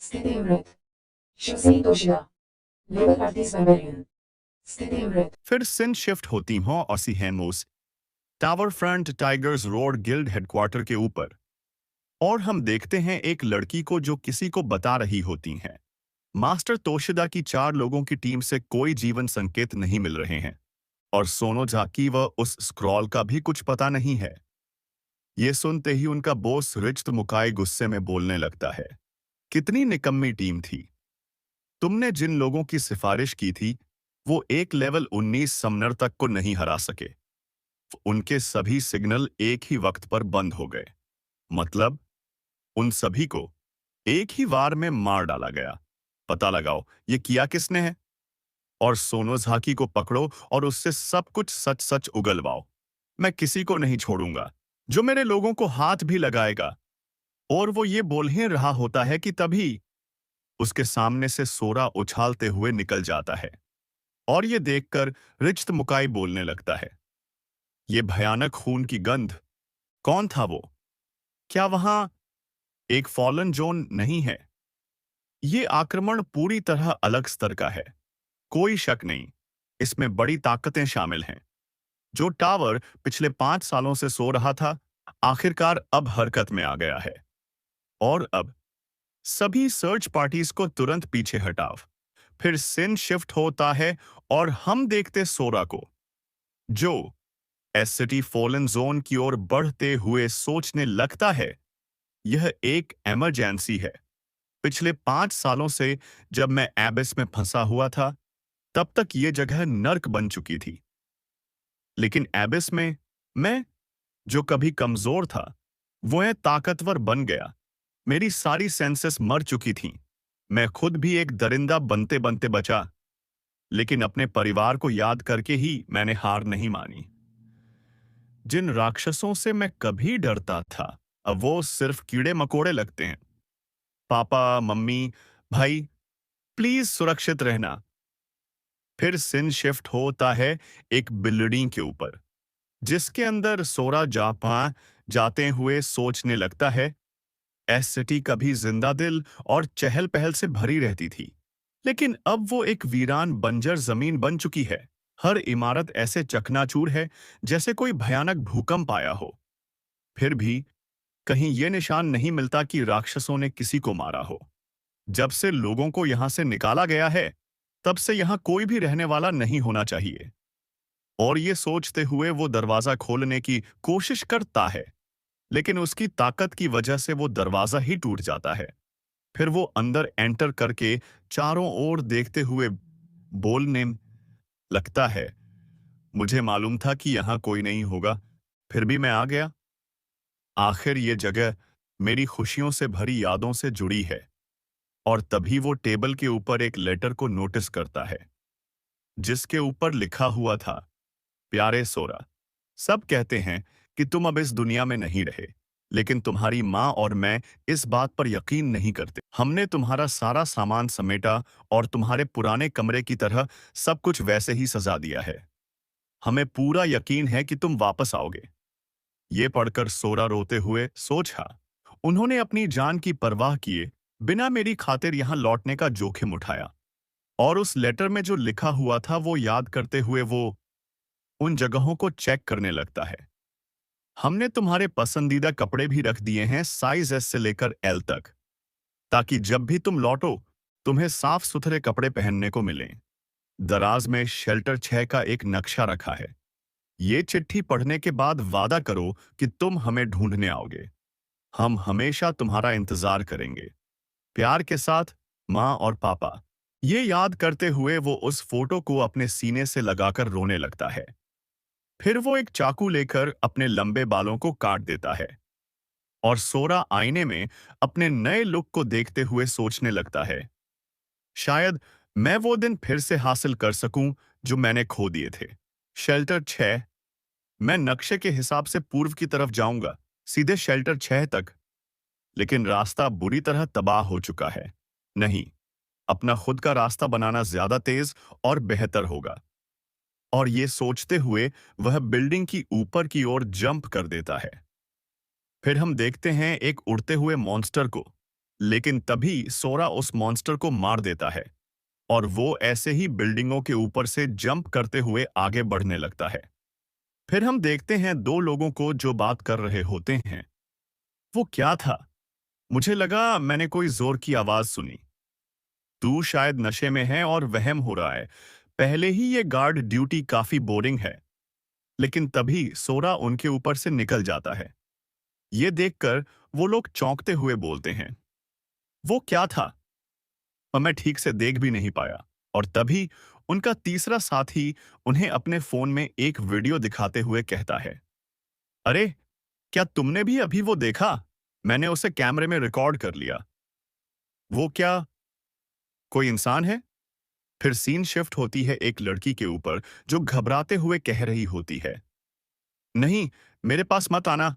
स्थिति मृत। Shosei Toshida. Level 38 barbarian. स्थिति मृत। फिर सिन शिफ्ट होती हूं ऑसीहेमोस tower front tigers road guild headquarter के ऊपर और हम देखते हैं एक लड़की को जो किसी को बता रही होती हैं। मास्टर तोशिदा की 4 लोगों की टीम से कोई जीवन संकेत नहीं मिल रहे हैं और सोनोजाकी व उस स्क्रॉल का भी कुछ पता नहीं है। ये सुनते ही उनका बॉस रिच मुकाई गुस्से में बोलने लगता है, कितनी निकम्मी टीम थी। तुमने जिन लोगों की सिफारिश की थी वो एक लेवल 19 समनर तक को नहीं हरा सके। उनके सभी सिग्नल एक ही वक्त पर बंद हो गए। मतलब उन सभी को एक ही वार में मार डाला गया। पता लगाओ ये किया किसने है और सोनोझाकी को पकड़ो और उससे सब कुछ सच सच उगलवाओ। मैं किसी को नहीं छोड़ूंगा जो मेरे लोगों को हाथ भी लगाएगा। और वो ये बोल ही रहा होता है कि तभी उसके सामने से सोरा उछालते हुए निकल जाता है और ये देखकर रिक्त मुकाई बोलने लगता है, ये भयानक खून की गंध, कौन था वो? क्या वहां एक फॉलन जोन नहीं है? ये आक्रमण पूरी तरह अलग स्तर का है, कोई शक नहीं। इसमें बड़ी ताकतें शामिल हैं। जो टावर पिछले 5 सालों से सो रहा था आखिरकार अब हरकत में आ गया है। और अब सभी सर्च पार्टीज को तुरंत पीछे हटाओ। फिर सिन शिफ्ट होता है और हम देखते सोरा को जो एस सिटी फॉलन जोन की ओर बढ़ते हुए सोचने लगता है, यह एक इमरजेंसी है। पिछले 5 सालों से जब मैं एबिस में फंसा हुआ था तब तक यह जगह नर्क बन चुकी थी, लेकिन एबिस में मैं जो कभी कमजोर था वो ताकतवर बन गया। मेरी सारी सेंसेस मर चुकी थीं। मैं खुद भी एक दरिंदा बनते बनते बचा, लेकिन अपने परिवार को याद करके ही मैंने हार नहीं मानी। जिन राक्षसों से मैं कभी डरता था अब वो सिर्फ कीड़े मकोड़े लगते हैं। पापा, मम्मी, भाई, प्लीज सुरक्षित रहना। फिर सिन शिफ्ट होता है एक बिल्डिंग के ऊपर जिसके अंदर सोरा जाते हुए सोचने लगता है, एस सिटी कभी जिंदा दिल और चहल पहल से भरी रहती थी, लेकिन अब वो एक वीरान बंजर जमीन बन चुकी है। हर इमारत ऐसे चकनाचूर है जैसे कोई भयानक भूकंप आया हो। फिर भी कहीं ये निशान नहीं मिलता कि राक्षसों ने किसी को मारा हो। जब से लोगों को यहां से निकाला गया है, तब से यहां कोई भी रहने वाला नहीं होना चाहिए। और ये सोचते हुए वो दरवाजा खोलने की कोशिश करता है, लेकिन उसकी ताकत की वजह से वो दरवाजा ही टूट जाता है। फिर वो अंदर एंटर करके चारों ओर देखते हुए बोलने लगता है, मुझे मालूम था कि यहां कोई नहीं होगा, फिर भी मैं आ गया। आखिर ये जगह मेरी खुशियों से भरी यादों से जुड़ी है। और तभी वो टेबल के ऊपर एक लेटर को नोटिस करता है, जिसके ऊपर लिखा हुआ था, प्यारे सोरा, सब कहते हैं कि तुम अब इस दुनिया में नहीं रहे, लेकिन तुम्हारी माँ और मैं इस बात पर यकीन नहीं करते। हमने तुम्हारा सारा सामान समेटा और तुम्हारे पुराने कमरे की तरह सब कुछ वैसे ही सजा दिया है। हमें पूरा यकीन है कि तुम वापस आओगे। ये पढ़कर सोरा रोते हुए सोचा, उन्होंने अपनी जान की परवाह किए बिना मेरी खातिर यहां लौटने का जोखिम उठाया। और उस लेटर में जो लिखा हुआ था वो याद करते हुए वो उन जगहों को चेक करने लगता है। हमने तुम्हारे पसंदीदा कपड़े भी रख दिए हैं, साइज एस से लेकर एल तक, ताकि जब भी तुम लौटो तुम्हें साफ सुथरे कपड़े पहनने को मिलें। दराज में शेल्टर 6 का एक नक्शा रखा है। ये चिट्ठी पढ़ने के बाद वादा करो कि तुम हमें ढूंढने आओगे। हम हमेशा तुम्हारा इंतजार करेंगे। प्यार के साथ, माँ और पापा। ये याद करते हुए वो उस फोटो को अपने सीने से लगाकर रोने लगता है। फिर वो एक चाकू लेकर अपने लंबे बालों को काट देता है और सोरा आईने में अपने नए लुक को देखते हुए सोचने लगता है, शायद मैं वो दिन फिर से हासिल कर सकूं जो मैंने खो दिए थे। शेल्टर 6। मैं नक्शे के हिसाब से पूर्व की तरफ जाऊंगा, सीधे शेल्टर 6 तक। लेकिन रास्ता बुरी तरह तबाह हो चुका है। नहीं, अपना खुद का रास्ता बनाना ज्यादा तेज और बेहतर होगा। और ये सोचते हुए वह बिल्डिंग की ऊपर की ओर जंप कर देता है। फिर हम देखते हैं एक उड़ते हुए मॉन्स्टर को, लेकिन तभी सोरा उस मॉन्स्टर को मार देता है और वो ऐसे ही बिल्डिंगों के ऊपर से जंप करते हुए आगे बढ़ने लगता है। फिर हम देखते हैं दो लोगों को जो बात कर रहे होते हैं। वो क्या था? मुझे लगा मैंने कोई जोर की आवाज सुनी। तू शायद नशे में है और वहम हो रहा है। पहले ही ये गार्ड ड्यूटी काफी बोरिंग है। लेकिन तभी सोरा उनके ऊपर से निकल जाता है। ये देखकर वो लोग चौंकते हुए बोलते हैं, वो क्या था? और मैं ठीक से देख भी नहीं पाया। और तभी उनका तीसरा साथी उन्हें अपने फोन में एक वीडियो दिखाते हुए कहता है, अरे, क्या तुमने भी अभी वो देखा? मैंने उसे कैमरे में रिकॉर्ड कर लिया। वो क्या कोई इंसान है? फिर सीन शिफ्ट होती है एक लड़की के ऊपर जो घबराते हुए कह रही होती है, नहीं, मेरे पास मत आना,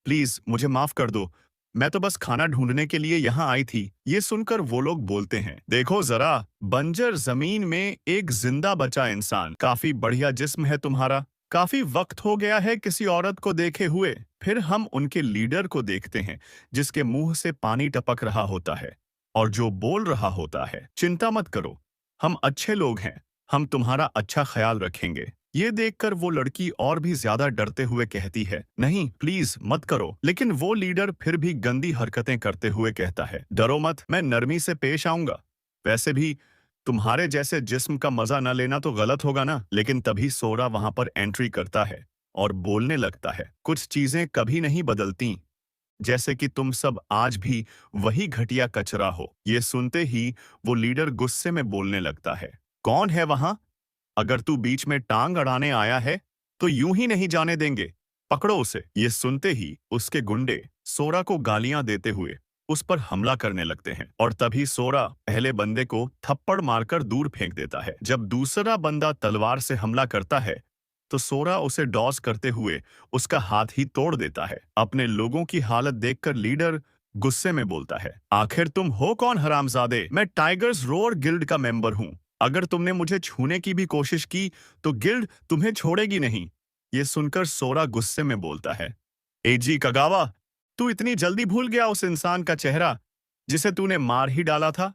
प्लीज मुझे माफ कर दो। मैं तो बस खाना ढूंढने के लिए यहाँ आई थी। ये सुनकर वो लोग बोलते हैं, देखो जरा, बंजर जमीन में एक जिंदा बचा इंसान। काफी बढ़िया जिस्म है तुम्हारा। काफी वक्त हो गया है किसी औरत को देखे हुए। फिर हम उनके लीडर को देखते हैं, जिसके मुंह से पानी टपक रहा होता है और जो बोल रहा होता है, चिंता मत करो, हम अच्छे लोग हैं, हम तुम्हारा अच्छा ख्याल रखेंगे। ये देखकर वो लड़की और भी ज्यादा डरते हुए कहती है, नहीं प्लीज मत करो। लेकिन वो लीडर फिर भी गंदी हरकतें करते हुए कहता है, डरो मत, मैं नरमी से पेश आऊंगा। वैसे भी तुम्हारे जैसे जिस्म का मजा न लेना तो गलत होगा ना। लेकिन तभी सोरा वहां पर एंट्री करता है और बोलने लगता है, कुछ चीजें कभी नहीं बदलती, जैसे कि तुम सब आज भी वही घटिया कचरा हो। ये सुनते ही वो लीडर गुस्से में बोलने लगता है, कौन है वहां? अगर तू बीच में टांग अड़ाने आया है तो यूं ही नहीं जाने देंगे, पकड़ो उसे। ये सुनते ही उसके गुंडे सोरा को गालियां देते हुए उस पर हमला करने लगते हैं और तभी सोरा पहले बंदे को थप्पड़ मारकर दूर फेंक देता है। जब दूसरा बंदा तलवार से हमला करता है तो सोरा उसे डॉस करते हुए उसका हाथ ही तोड़ देता है। अपने लोगों की हालत देखकर लीडर गुस्से में बोलता है, आखिर तुम हो कौन हरामजादे? मैं टाइगर्स रोअर गिल्ड का मेंबर हूं। अगर तुमने मुझे छूने की भी कोशिश की तो गिल्ड तुम्हें छोड़ेगी नहीं। ये सुनकर सोरा गुस्से में बोलता है, एजी कगावा, तू इतनी जल्दी भूल गया उस इंसान का चेहरा जिसे तूने मार ही डाला था?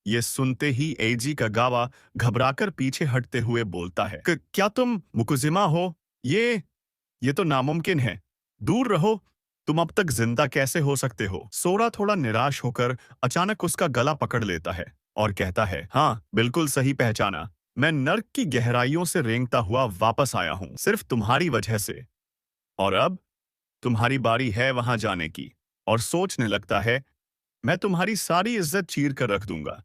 ये सुनते ही एजी कगावा घबराकर पीछे हटते हुए बोलता है, क्या तुम मुकुजिमा हो? ये तो नामुमकिन है। दूर रहो। तुम अब तक जिंदा कैसे हो सकते हो? सोरा थोड़ा निराश होकर अचानक उसका गला पकड़ लेता है और कहता है, हाँ, बिल्कुल सही पहचाना। मैं नर्क की गहराइयों से रेंगता हुआ वापस आया हूं, सिर्फ तुम्हारी वजह से। और अब तुम्हारी बारी है वहां जाने की। और सोचने लगता है, मैं तुम्हारी सारी इज्जत चीर कर रख दूंगा।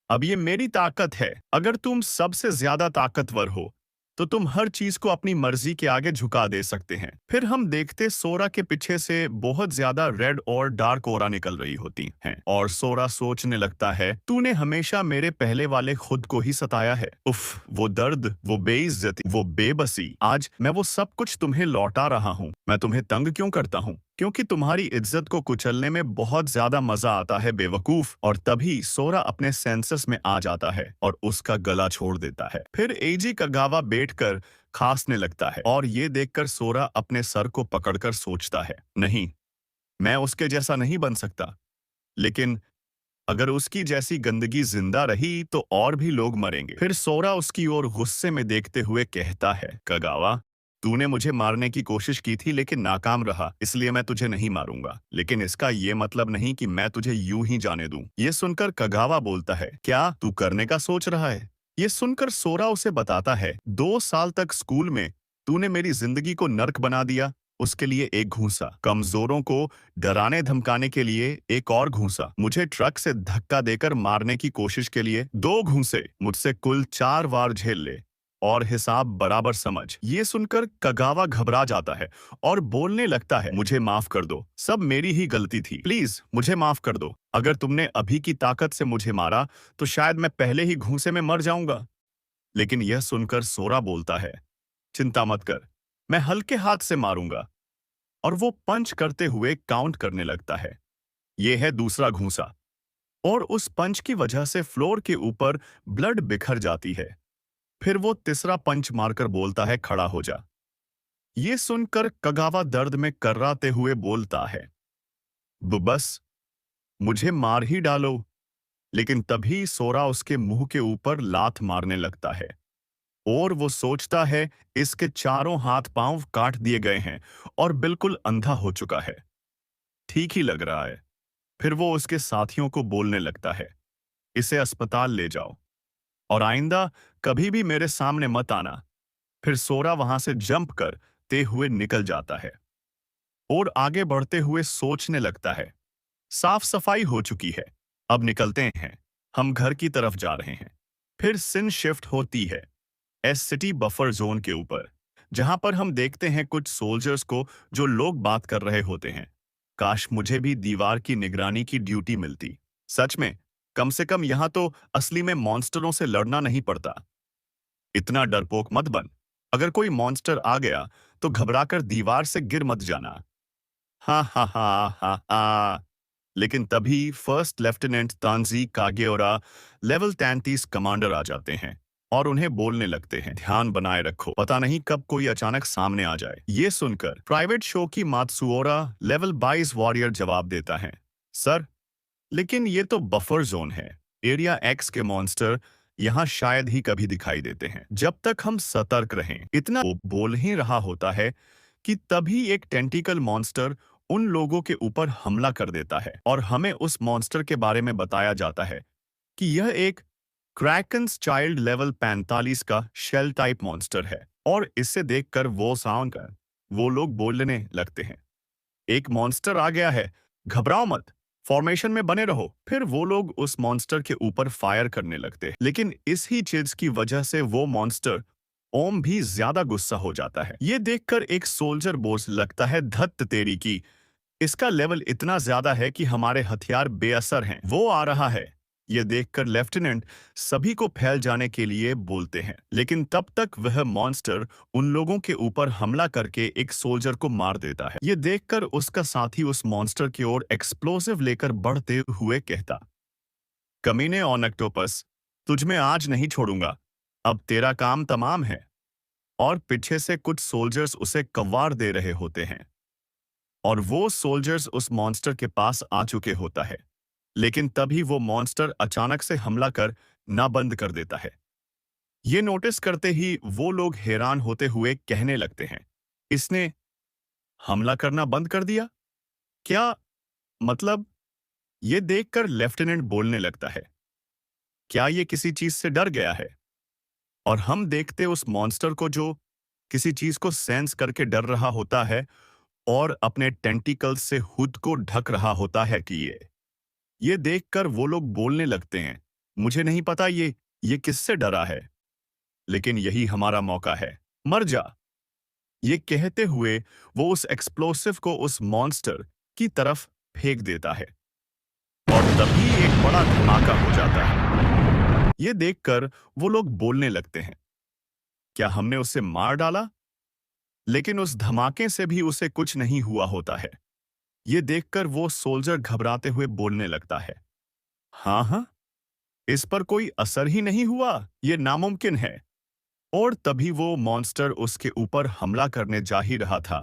अब ये मेरी ताकत है। अगर तुम सबसे ज्यादा ताकतवर हो तो तुम हर चीज को अपनी मर्जी के आगे झुका दे सकते हैं। फिर हम देखते सोरा के पीछे से बहुत ज्यादा रेड और डार्क ओरा निकल रही होती हैं और सोरा सोचने लगता है, तूने हमेशा मेरे पहले वाले खुद को ही सताया है। उफ, वो दर्द, वो बेइज्जती, वो बेबसी, आज मैं वो सब कुछ तुम्हें लौटा रहा हूँ। मैं तुम्हें तंग क्यों करता हूँ? क्योंकि तुम्हारी इज्जत को कुचलने में बहुत ज्यादा मजा आता है, बेवकूफ। और तभी सोरा अपने सेंसस में आ जाता है और उसका गला छोड़ देता है। फिर एजी कगावा बैठकर खांसने लगता है और ये देखकर सोरा अपने सर को पकड़कर सोचता है, नहीं, मैं उसके जैसा नहीं बन सकता। लेकिन अगर उसकी जैसी गंदगी जिंदा रही तो और भी लोग मरेंगे। फिर सोरा उसकी ओर गुस्से में देखते हुए कहता है, कगावा, तूने मुझे मारने की कोशिश की थी लेकिन नाकाम रहा, इसलिए मैं तुझे नहीं मारूंगा। लेकिन इसका ये मतलब नहीं कि मैं तुझे यूं ही जाने दूं। ये सुनकर कगावा बोलता है, क्या तू करने का सोच रहा है? ये सुनकर सोरा उसे बताता है, 2 साल तक स्कूल में तूने मेरी जिंदगी को नर्क बना दिया। उसके लिए एक घूंसा, कमजोरों को डराने धमकाने के लिए एक और घूंसा, मुझे ट्रक से धक्का देकर मारने की कोशिश के लिए 2 घूंसे, मुझसे कुल 4 वार झेल ले और हिसाब बराबर समझ। ये सुनकर कगावा घबरा जाता है और बोलने लगता है, मुझे माफ कर दो, सब मेरी ही गलती थी, प्लीज मुझे माफ कर दो। अगर तुमने अभी की ताकत से मुझे मारा तो शायद मैं पहले ही घूंसे में मर जाऊंगा। लेकिन यह सुनकर सोरा बोलता है, चिंता मत कर, मैं हल्के हाथ से मारूंगा। और वो पंच करते हुए काउंट करने लगता है। यह है दूसरा घूंसा और उस पंच की वजह से फ्लोर के ऊपर ब्लड बिखर जाती है। फिर वो तीसरा पंच मारकर बोलता है, खड़ा हो जा। ये सुनकर कगावा दर्द में कर्राते हुए बोलता है, बस मुझे मार ही डालो। लेकिन तभी सोरा उसके मुंह के ऊपर लात मारने लगता है और वो सोचता है, इसके चारों हाथ पांव काट दिए गए हैं और बिल्कुल अंधा हो चुका है। ठीक ही लग रहा है। फिर वो उसके साथियों को बोलने लगता है, इसे अस्पताल ले जाओ और आइंदा कभी भी मेरे सामने मत आना। फिर सोरा वहां से जंप करते हुए निकल जाता है और आगे बढ़ते हुए सोचने लगता है, साफ सफाई हो चुकी है, अब निकलते हैं, हम घर की तरफ जा रहे हैं। फिर सीन शिफ्ट होती है एस सिटी बफर जोन के ऊपर, जहां पर हम देखते हैं कुछ सोल्जर्स को जो लोग बात कर रहे होते हैं। काश मुझे भी दीवार की निगरानी की ड्यूटी मिलती। सच में, कम से कम यहां तो असली में मॉन्स्टरों से लड़ना नहीं पड़ता। इतना डरपोक मत बन। अगर कोई मॉन्स्टर आ गया तो घबराकर दीवार से गिर मत जाना। हा हा हा हा हा। लेकिन तभी फर्स्ट लेफ्टिनेंट तांजी कागेओरा लेवल 33 कमांडर आ जाते हैं और उन्हें बोलने लगते हैं, ध्यान बनाए रखो, पता नहीं कब कोई अचानक सामने आ जाए। ये सुनकर प्राइवेट शो की मात्सुओरा लेवल 22 वॉरियर जवाब देता है, सर, लेकिन ये तो बफर जोन है। एरिया एक्स के मॉन्स्टर यहाँ शायद ही कभी दिखाई देते हैं। जब तक हम सतर्क रहें। इतना वो बोल ही रहा होता है कि तभी एक टेंटिकल मॉन्स्टर उन लोगों के ऊपर हमला कर देता है और हमें उस मॉन्स्टर के बारे में बताया जाता है कि यह एक क्रैकन्स चाइल्ड लेवल 45 का शेल टाइप मॉन्स्टर है। और इसे देखकर वो लोग बोलने लगते हैं, एक मॉन्स्टर आ गया है, घबराओ मत, फॉर्मेशन में बने रहो। फिर वो लोग उस मॉन्स्टर के ऊपर फायर करने लगते हैं। लेकिन इस ही चीज की वजह से वो मॉन्स्टर ओम भी ज्यादा गुस्सा हो जाता है। ये देखकर एक सोल्जर बोस लगता है, धत्त तेरी की, इसका लेवल इतना ज्यादा है कि हमारे हथियार बेअसर हैं। वो आ रहा है। ये देखकर लेफ्टिनेंट सभी को फैल जाने के लिए बोलते हैं, लेकिन तब तक वह मॉन्स्टर उन लोगों के ऊपर हमला करके एक सोल्जर को मार देता है। ये देखकर उसका साथी उस मॉन्स्टर की ओर एक्सप्लोसिव लेकर बढ़ते हुए कहता, कमीने ऑन ऑक्टोपस, तुझ में आज नहीं छोड़ूंगा, अब तेरा काम तमाम है। और पीछे से कुछ सोल्जर्स उसे कव्वार दे रहे होते हैं और वो सोल्जर्स उस मॉन्स्टर के पास आ चुके होता है। लेकिन तभी वो मॉन्स्टर अचानक से हमला कर ना बंद कर देता है। ये नोटिस करते ही वो लोग हैरान होते हुए कहने लगते हैं, इसने हमला करना बंद कर दिया? क्या मतलब? ये देखकर लेफ्टिनेंट बोलने लगता है, क्या ये किसी चीज से डर गया है? और हम देखते उस मॉन्स्टर को जो किसी चीज को सेंस करके डर रहा होता है और अपने टेंटिकल्स से खुद को ढक रहा होता है कि ये देखकर वो लोग बोलने लगते हैं, मुझे नहीं पता ये किससे डरा है, लेकिन यही हमारा मौका है, मर जा। ये कहते हुए वो उस एक्सप्लोसिव को उस मॉन्स्टर की तरफ फेंक देता है और तभी एक बड़ा धमाका हो जाता है। ये देखकर वो लोग बोलने लगते हैं, क्या हमने उसे मार डाला? लेकिन उस धमाके से भी उसे कुछ नहीं हुआ होता है। ये देखकर वो सोल्जर घबराते हुए बोलने लगता है, हाँ हाँ, इस पर कोई असर ही नहीं हुआ, ये नामुमकिन है। और तभी वो मॉन्स्टर उसके ऊपर हमला करने जा ही रहा था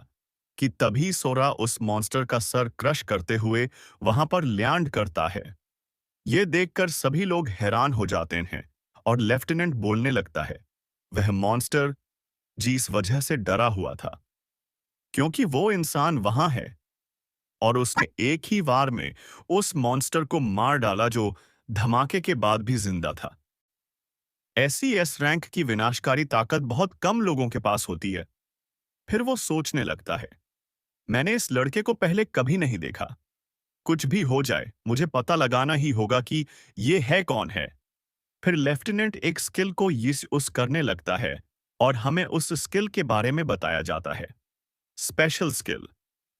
कि तभी सोरा उस मॉन्स्टर का सर क्रश करते हुए वहां पर लैंड करता है। ये देखकर सभी लोग हैरान हो जाते हैं और लेफ्टिनेंट बोलने लगता है, वह मॉन्स्टर जिस वजह से डरा हुआ था क्योंकि वो इंसान वहां है और उसने एक ही वार में उस मॉन्स्टर को मार डाला जो धमाके के बाद भी जिंदा था। ऐसी एस रैंक की विनाशकारी ताकत बहुत कम लोगों के पास होती है। फिर वो सोचने लगता है, मैंने इस लड़के को पहले कभी नहीं देखा। कुछ भी हो जाए मुझे पता लगाना ही होगा कि ये है कौन है। फिर लेफ्टिनेंट एक स्किल को यूज करने लगता है और हमें उस स्किल के बारे में बताया जाता है, स्पेशल स्किल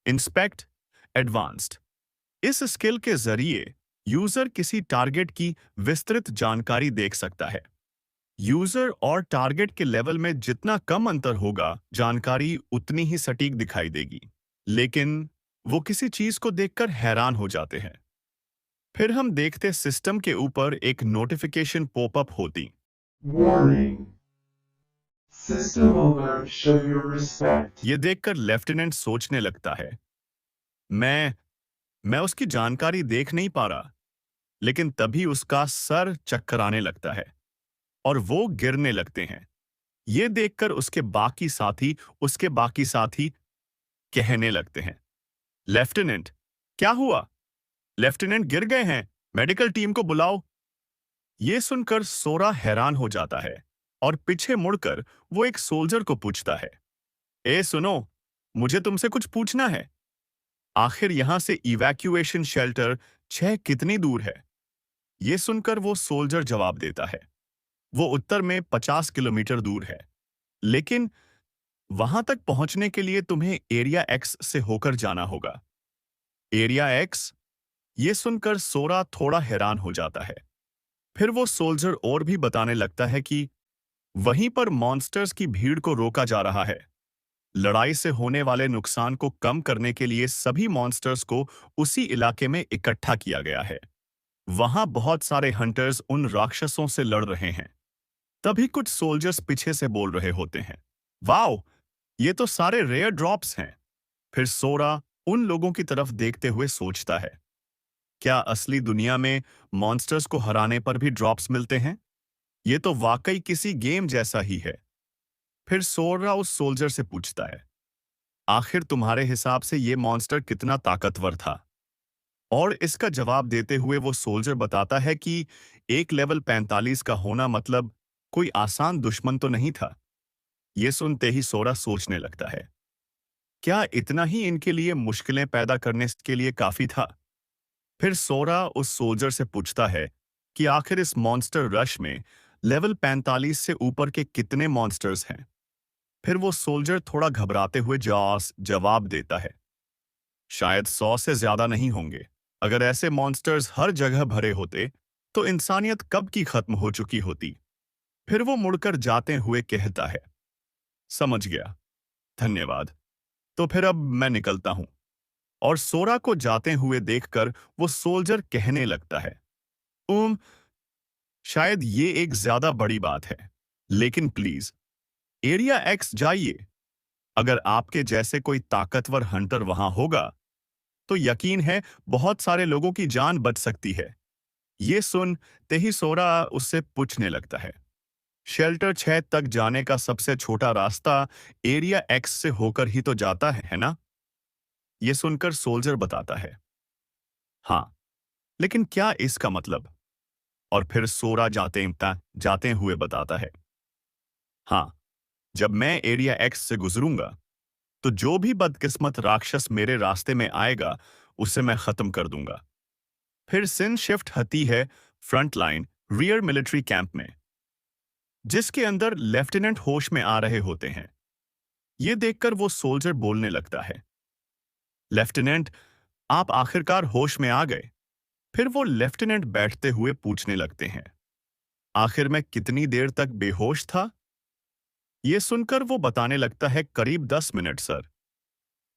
इंस्पेक्ट एडवांस्ड। इस स्किल के जरिए यूजर किसी टारगेट की विस्तृत जानकारी देख सकता है। यूजर और टारगेट के लेवल में जितना कम अंतर होगा, जानकारी उतनी ही सटीक दिखाई देगी। लेकिन वो किसी चीज को देखकर हैरान हो जाते हैं। फिर हम देखते सिस्टम के ऊपर एक नोटिफिकेशन पॉपअप होती। Warning. System alert, show your respect. ये देखकर लेफ्टिनेंट सोचने लगता है, मैं उसकी जानकारी देख नहीं पा रहा। लेकिन तभी उसका सर चक्कराने लगता है और वो गिरने लगते हैं। ये देखकर उसके बाकी साथी कहने लगते हैं, लेफ्टिनेंट क्या हुआ? लेफ्टिनेंट गिर गए हैं, मेडिकल टीम को बुलाओ। ये सुनकर सोरा हैरान हो जाता है और पीछे मुड़कर वो एक सोल्जर को पूछता है, ए सुनो, मुझे तुमसे कुछ पूछना है। आखिर यहां से इवैक्यूएशन शेल्टर 6 कितनी दूर है? ये सुनकर वो सोल्जर जवाब देता है, वो उत्तर में 50 किलोमीटर दूर है, लेकिन वहां तक पहुंचने के लिए तुम्हें एरिया एक्स से होकर जाना होगा। Area x? ये सुनकर सोरा थोड़ा हैरान हो जाता है। फिर वो सोल्जर और भी बताने लगता है कि वहीं पर मॉन्स्टर्स की भीड़ को रोका जा रहा है। लड़ाई से होने वाले नुकसान को कम करने के लिए सभी मॉन्स्टर्स को उसी इलाके में इकट्ठा किया गया है। वहां बहुत सारे हंटर्स उन राक्षसों से लड़ रहे हैं। तभी कुछ सोल्जर्स पीछे से बोल रहे होते हैं, वाओ, ये तो सारे रेयर ड्रॉप्स हैं। फिर सोरा उन लोगों की तरफ देखते हुए सोचता है, क्या असली दुनिया में मॉन्स्टर्स को हराने पर भी ड्रॉप्स मिलते हैं? ये तो वाकई किसी गेम जैसा ही है। फिर सोरा उस सोल्जर से पूछता है, आखिर तुम्हारे हिसाब से ये मॉन्स्टर कितना ताकतवर था? और इसका जवाब देते हुए वो सोल्जर बताता है कि एक लेवल 45 का होना मतलब कोई आसान दुश्मन तो नहीं था। ये सुनते ही सोरा सोचने लगता है, क्या इतना ही इनके लिए मुश्किलें पैदा करने के लिए काफी था? फिर सोरा उस सोल्जर से पूछता है कि आखिर इस मॉन्स्टर रश में लेवल 45 से ऊपर के कितने मॉन्स्टर्स हैं? फिर वो सोल्जर थोड़ा घबराते हुए जवाब देता है, शायद 100 से ज्यादा नहीं होंगे। अगर ऐसे मॉन्स्टर्स हर जगह भरे होते तो इंसानियत कब की खत्म हो चुकी होती। फिर वो मुड़कर जाते हुए कहता है, समझ गया, धन्यवाद। तो फिर अब मैं निकलता हूं। और सोरा को जाते हुए देखकर वो सोल्जर कहने लगता है, शायद ये एक ज्यादा बड़ी बात है, लेकिन प्लीज एरिया एक्स जाइए। अगर आपके जैसे कोई ताकतवर हंटर वहां होगा तो यकीन है बहुत सारे लोगों की जान बच सकती है। ये सुनते ही सोरा उससे पूछने लगता है, शेल्टर 6 तक जाने का सबसे छोटा रास्ता एरिया एक्स से होकर ही तो जाता है ना? ये सुनकर सोल्जर बताता है, हाँ, लेकिन क्या इसका मतलब? और फिर सोरा जाते हुए बताता है, हाँ, जब मैं एरिया एक्स से गुजरूंगा तो जो भी बदकिस्मत राक्षस मेरे रास्ते में आएगा उसे मैं खत्म कर दूंगा। फिर सिन शिफ्ट होती है front line rear military camp में, जिसके अंदर लेफ्टिनेंट होश में आ रहे होते हैं। ये देखकर वो सोल्जर बोलने लगता है, लेफ्टिनेंट, आप आखिरकार होश में आ गए। फिर वो लेफ्टिनेंट बैठते हुए पूछने लगते हैं, आखिर मैं कितनी देर तक बेहोश था? ये सुनकर वो बताने लगता है, करीब 10 मिनट सर।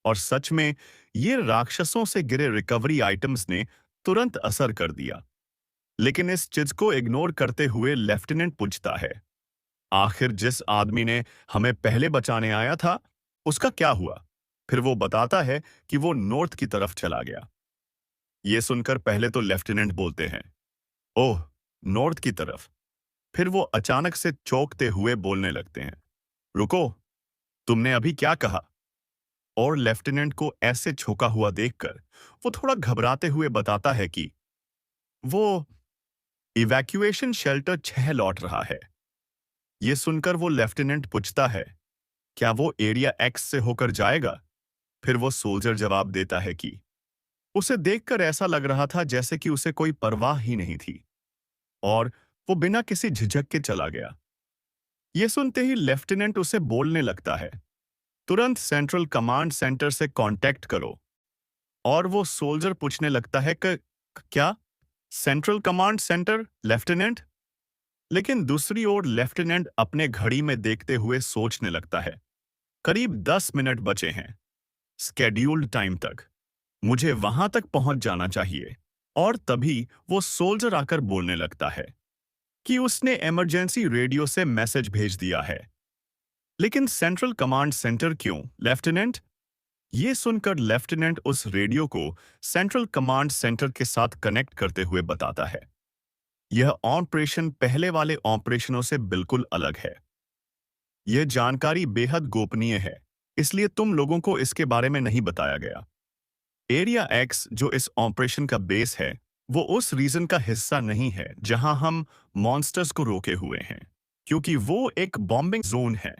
और सच में ये राक्षसों से गिरे रिकवरी आइटम्स ने तुरंत असर कर दिया। लेकिन इस चीज को इग्नोर करते हुए लेफ्टिनेंट पूछता है, आखिर जिस आदमी ने हमें पहले बचाने आया था उसका क्या हुआ? फिर वो बताता है कि वो नॉर्थ की तरफ चला गया। ये सुनकर पहले तो लेफ्टिनेंट बोलते हैं, ओह, नॉर्थ की तरफ। फिर वो अचानक से चौंकते हुए बोलने लगते हैं, रुको, तुमने अभी क्या कहा? और लेफ्टिनेंट को ऐसे झोंका हुआ देखकर वो थोड़ा घबराते हुए बताता है कि वो इवैक्यूएशन शेल्टर 6 लौट रहा है। ये सुनकर वो लेफ्टिनेंट पूछता है, क्या वो एरिया एक्स से होकर जाएगा? फिर वो सोल्जर जवाब देता है कि उसे देखकर ऐसा लग रहा था जैसे कि उसे कोई परवाह ही नहीं थी, और वो बिना किसी झिझक के चला गया। ये सुनते ही लेफ्टिनेंट उसे बोलने लगता है, तुरंत सेंट्रल कमांड सेंटर से कांटेक्ट करो। और वो सोल्जर पूछने लगता है कि क्या सेंट्रल कमांड सेंटर लेफ्टिनेंट? लेकिन दूसरी ओर लेफ्टिनेंट अपने घड़ी में देखते हुए सोचने लगता है, करीब 10 मिनट बचे हैं स्केड्यूल्ड टाइम तक, मुझे वहां तक पहुंच जाना चाहिए। और तभी वो सोल्जर आकर बोलने लगता है कि उसने इमरजेंसी रेडियो से मैसेज भेज दिया है। लेकिन सेंट्रल कमांड सेंटर क्यों लेफ्टिनेंट? ये सुनकर लेफ्टिनेंट उस रेडियो को सेंट्रल कमांड सेंटर के साथ कनेक्ट करते हुए बताता है, यह ऑपरेशन पहले वाले ऑपरेशनों से बिल्कुल अलग है। यह जानकारी बेहद गोपनीय है, इसलिए तुम लोगों को इसके बारे में नहीं बताया गया। एरिया एक्स जो इस ऑपरेशन का बेस है, वो उस रीजन का हिस्सा नहीं है जहां हम मॉन्स्टर्स को रोके हुए हैं, क्योंकि वो एक बॉम्बिंग जोन है।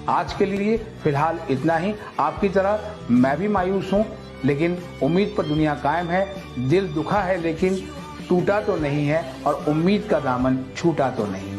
आज के लिए फिलहाल इतना ही। आपकी तरह मैं भी मायूस हूं, लेकिन उम्मीद पर दुनिया कायम है। दिल दुखा है लेकिन टूटा तो नहीं है, और उम्मीद का दामन छूटा तो नहीं।